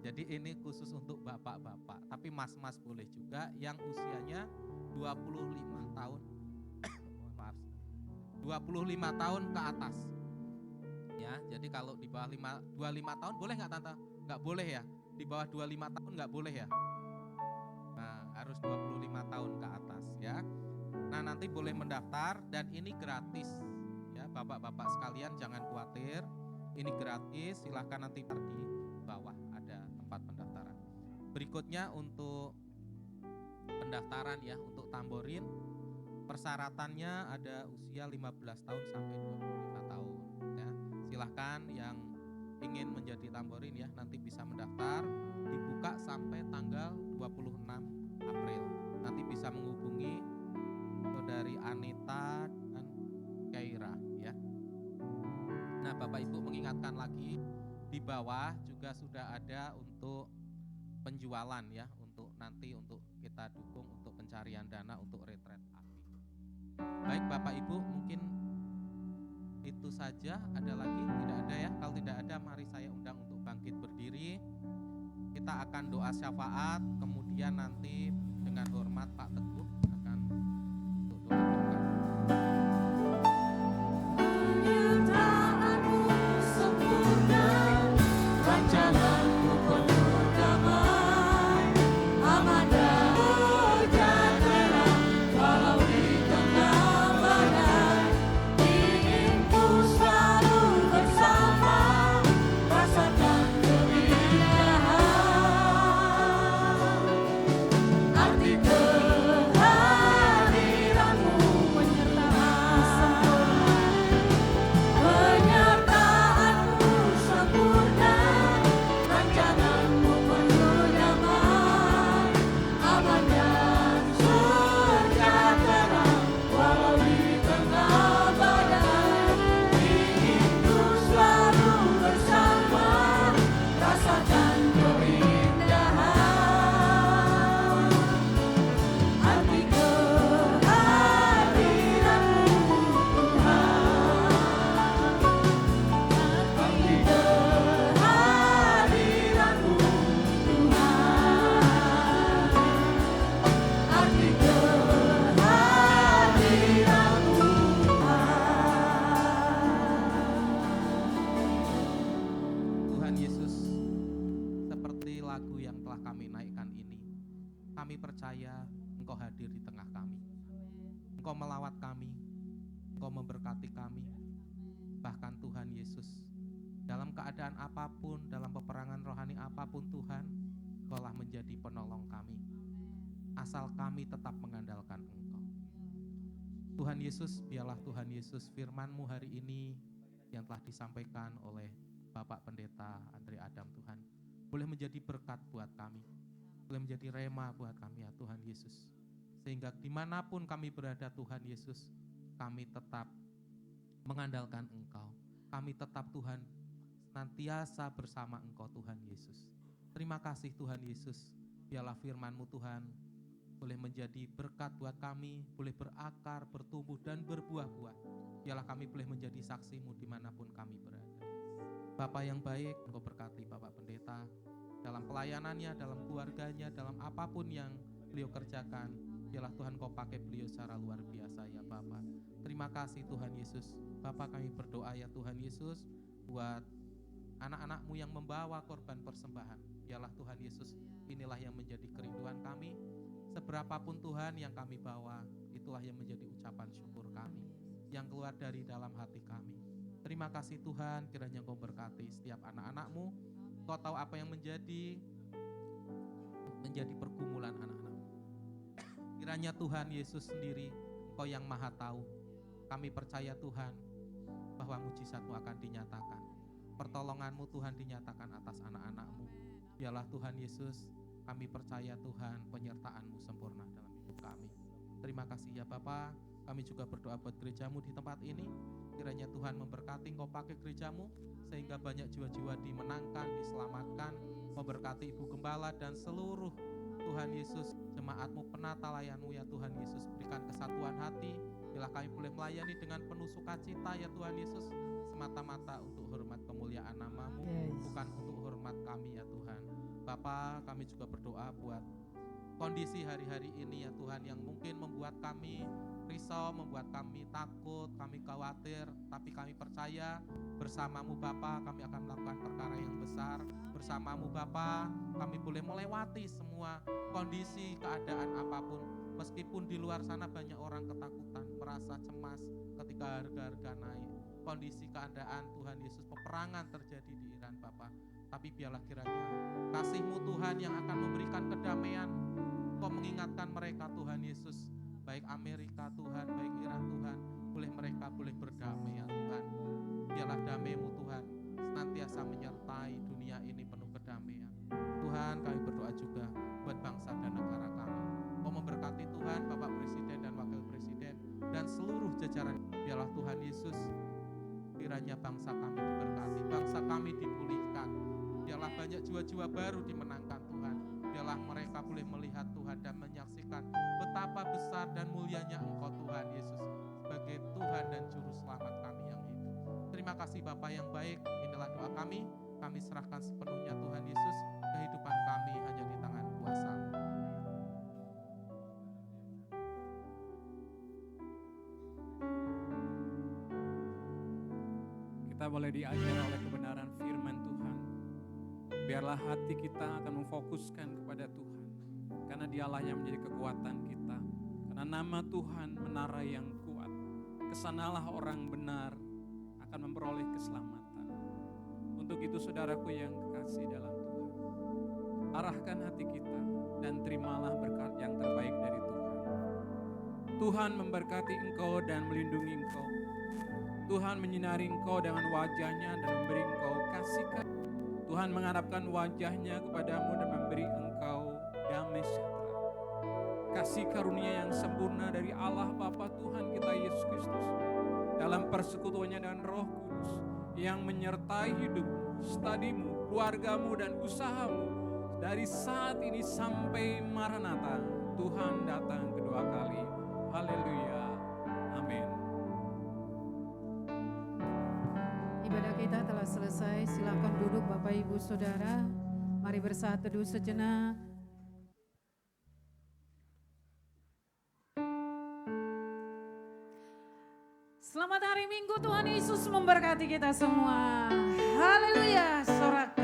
Jadi ini khusus untuk bapak-bapak, tapi mas-mas boleh juga yang usianya 25 tahun. 25 tahun ke atas. Ya, jadi kalau di bawah 25 tahun boleh nggak tante? Nggak boleh ya. Di bawah 25 tahun nggak boleh ya. Nah, harus 25 tahun ke atas ya. Nah, nanti boleh mendaftar dan ini gratis. Ya, bapak-bapak sekalian jangan khawatir. Ini gratis, silahkan nanti di bawah ada tempat pendaftaran. Berikutnya untuk pendaftaran ya, untuk tamborin. Persyaratannya ada usia 15 tahun sampai 25 tahun ya. Silahkan yang ingin menjadi tamborin ya nanti bisa mendaftar, dibuka sampai tanggal 26 April. Nanti bisa menghubungi saudari Anita dan Kaira ya. Nah Bapak Ibu mengingatkan lagi di bawah juga sudah ada untuk penjualan ya, untuk nanti untuk kita dukung untuk pencarian dana untuk retret. Baik Bapak Ibu, mungkin itu saja. Ada lagi? Tidak ada ya? Kalau tidak ada, mari saya undang untuk bangkit berdiri. Kita akan doa syafaat, kemudian nanti dengan hormat Pak Teguh akan untuk doa berkat. telah kami naikkan ini. Kami percaya Engkau hadir di tengah kami. Engkau melawat kami, Engkau memberkati kami. Bahkan Tuhan Yesus, dalam keadaan apapun, dalam peperangan rohani apapun Tuhan, Engkaulah menjadi penolong kami. Asal kami tetap mengandalkan Engkau. Tuhan Yesus, biarlah Tuhan Yesus firman-Mu hari ini yang telah disampaikan oleh Bapak Pendeta Andre Adam Tuhan, boleh menjadi berkat buat kami, boleh menjadi rema buat kami ya Tuhan Yesus. Sehingga dimanapun kami berada Tuhan Yesus, kami tetap mengandalkan Engkau. Kami tetap Tuhan senantiasa bersama Engkau Tuhan Yesus. Terima kasih Tuhan Yesus, biarlah firman-Mu Tuhan boleh menjadi berkat buat kami, boleh berakar, bertumbuh dan berbuah-buah. Biarlah kami boleh menjadi saksi-Mu dimanapun kami berada. Bapak yang baik, Engkau berkati Bapak Pendeta dalam pelayanannya, dalam keluarganya, dalam apapun yang beliau kerjakan. Biarlah Tuhan Kau pakai beliau secara luar biasa ya Bapak. Terima kasih Tuhan Yesus. Bapak, kami berdoa ya Tuhan Yesus buat anak-anak-Mu yang membawa korban persembahan. Biarlah Tuhan Yesus, inilah yang menjadi kerinduan kami. Seberapapun Tuhan yang kami bawa, itulah yang menjadi ucapan syukur kami yang keluar dari dalam hati kami. Terima kasih Tuhan, kiranya Engkau berkati setiap anak-anak-Mu. Engkau tahu apa yang menjadi pergumulan anak-anak-Mu. Kiranya Tuhan Yesus sendiri, Engkau yang maha tahu. Kami percaya Tuhan, bahwa mujizat-Mu akan dinyatakan. Pertolongan-Mu Tuhan dinyatakan atas anak-anak-Mu. Biarlah Tuhan Yesus, kami percaya Tuhan, penyertaan-Mu sempurna dalam hidup kami. Terima kasih ya Bapa. Kami juga berdoa buat gereja-Mu di tempat ini. Kiranya Tuhan memberkati, Engkau pakai gereja-Mu sehingga banyak jiwa-jiwa dimenangkan, diselamatkan. Memberkati Ibu Gembala dan seluruh Tuhan Yesus, jemaat-Mu, penata layan-Mu ya Tuhan Yesus. Berikan kesatuan hati, bila kami boleh melayani dengan penuh sukacita ya Tuhan Yesus, semata-mata untuk hormat kemuliaan nama-Mu, bukan untuk hormat kami ya Tuhan. Bapa, kami juga berdoa buat kondisi hari-hari ini ya Tuhan, yang mungkin membuat kami risau, membuat kami takut, kami khawatir, tapi kami percaya bersama-Mu Bapa kami akan melakukan perkara yang besar. Bersama-Mu Bapa kami boleh melewati semua kondisi, keadaan apapun. Meskipun di luar sana banyak orang ketakutan, merasa cemas ketika harga-harga naik. Kondisi keadaan Tuhan Yesus, peperangan terjadi di Iran Bapa. Tapi biarlah kiranya kasih-Mu Tuhan yang akan memberikan kedamaian. Kau mengingatkan mereka Tuhan Yesus, baik Amerika Tuhan, baik Iran Tuhan, mereka boleh berdamai ya Tuhan. Biarlah damai-Mu Tuhan senantiasa menyertai dunia ini penuh kedamaian. Tuhan, kami berdoa juga buat bangsa dan negara kami. Kau memberkati Tuhan Bapak Presiden dan Wakil Presiden dan seluruh jajaran. Biarlah Tuhan Yesus, kiranya bangsa kami diberkati, bangsa kami dipulihkan. Biarlah banyak jiwa-jiwa baru dimenangkan Tuhan. Biarlah mereka boleh melihat Tuhan dan menyaksikan betapa besar dan mulianya Engkau Tuhan Yesus sebagai Tuhan dan Juru Selamat kami yang hidup. Terima kasih Bapa yang baik, inilah doa kami. Kami serahkan sepenuhnya Tuhan Yesus, kehidupan kami hanya di tangan kuasa. Kita boleh diajar oleh kebenaran firman Tuhan. Biarlah hati kita akan memfokuskan kepada Tuhan. Karena dialah yang menjadi kekuatan kita. Karena nama Tuhan menara yang kuat. Kesanalah orang benar akan memperoleh keselamatan. Untuk itu saudaraku yang kekasih dalam Tuhan, arahkan hati kita dan terimalah berkat yang terbaik dari Tuhan. Tuhan memberkati engkau dan melindungi engkau. Tuhan menyinari engkau dengan wajahnya dan memberi engkau kasih. Tuhan menghadapkan wajahnya kepadamu dan memberi engkau damai sejahtera. Kasih karunia yang sempurna dari Allah Bapa Tuhan kita Yesus Kristus dalam persekutuannya dengan Roh Kudus yang menyertai hidupmu, studimu, keluargamu dan usahamu dari saat ini sampai Maranatha. Tuhan datang kedua kali. Haleluya. Amin. Ibadah kita telah selesai. Silakan duduk Bapak Ibu Saudara. Mari bersaat teduh sejenak. Selamat hari Minggu, Tuhan Yesus memberkati kita semua. Haleluya. Sorak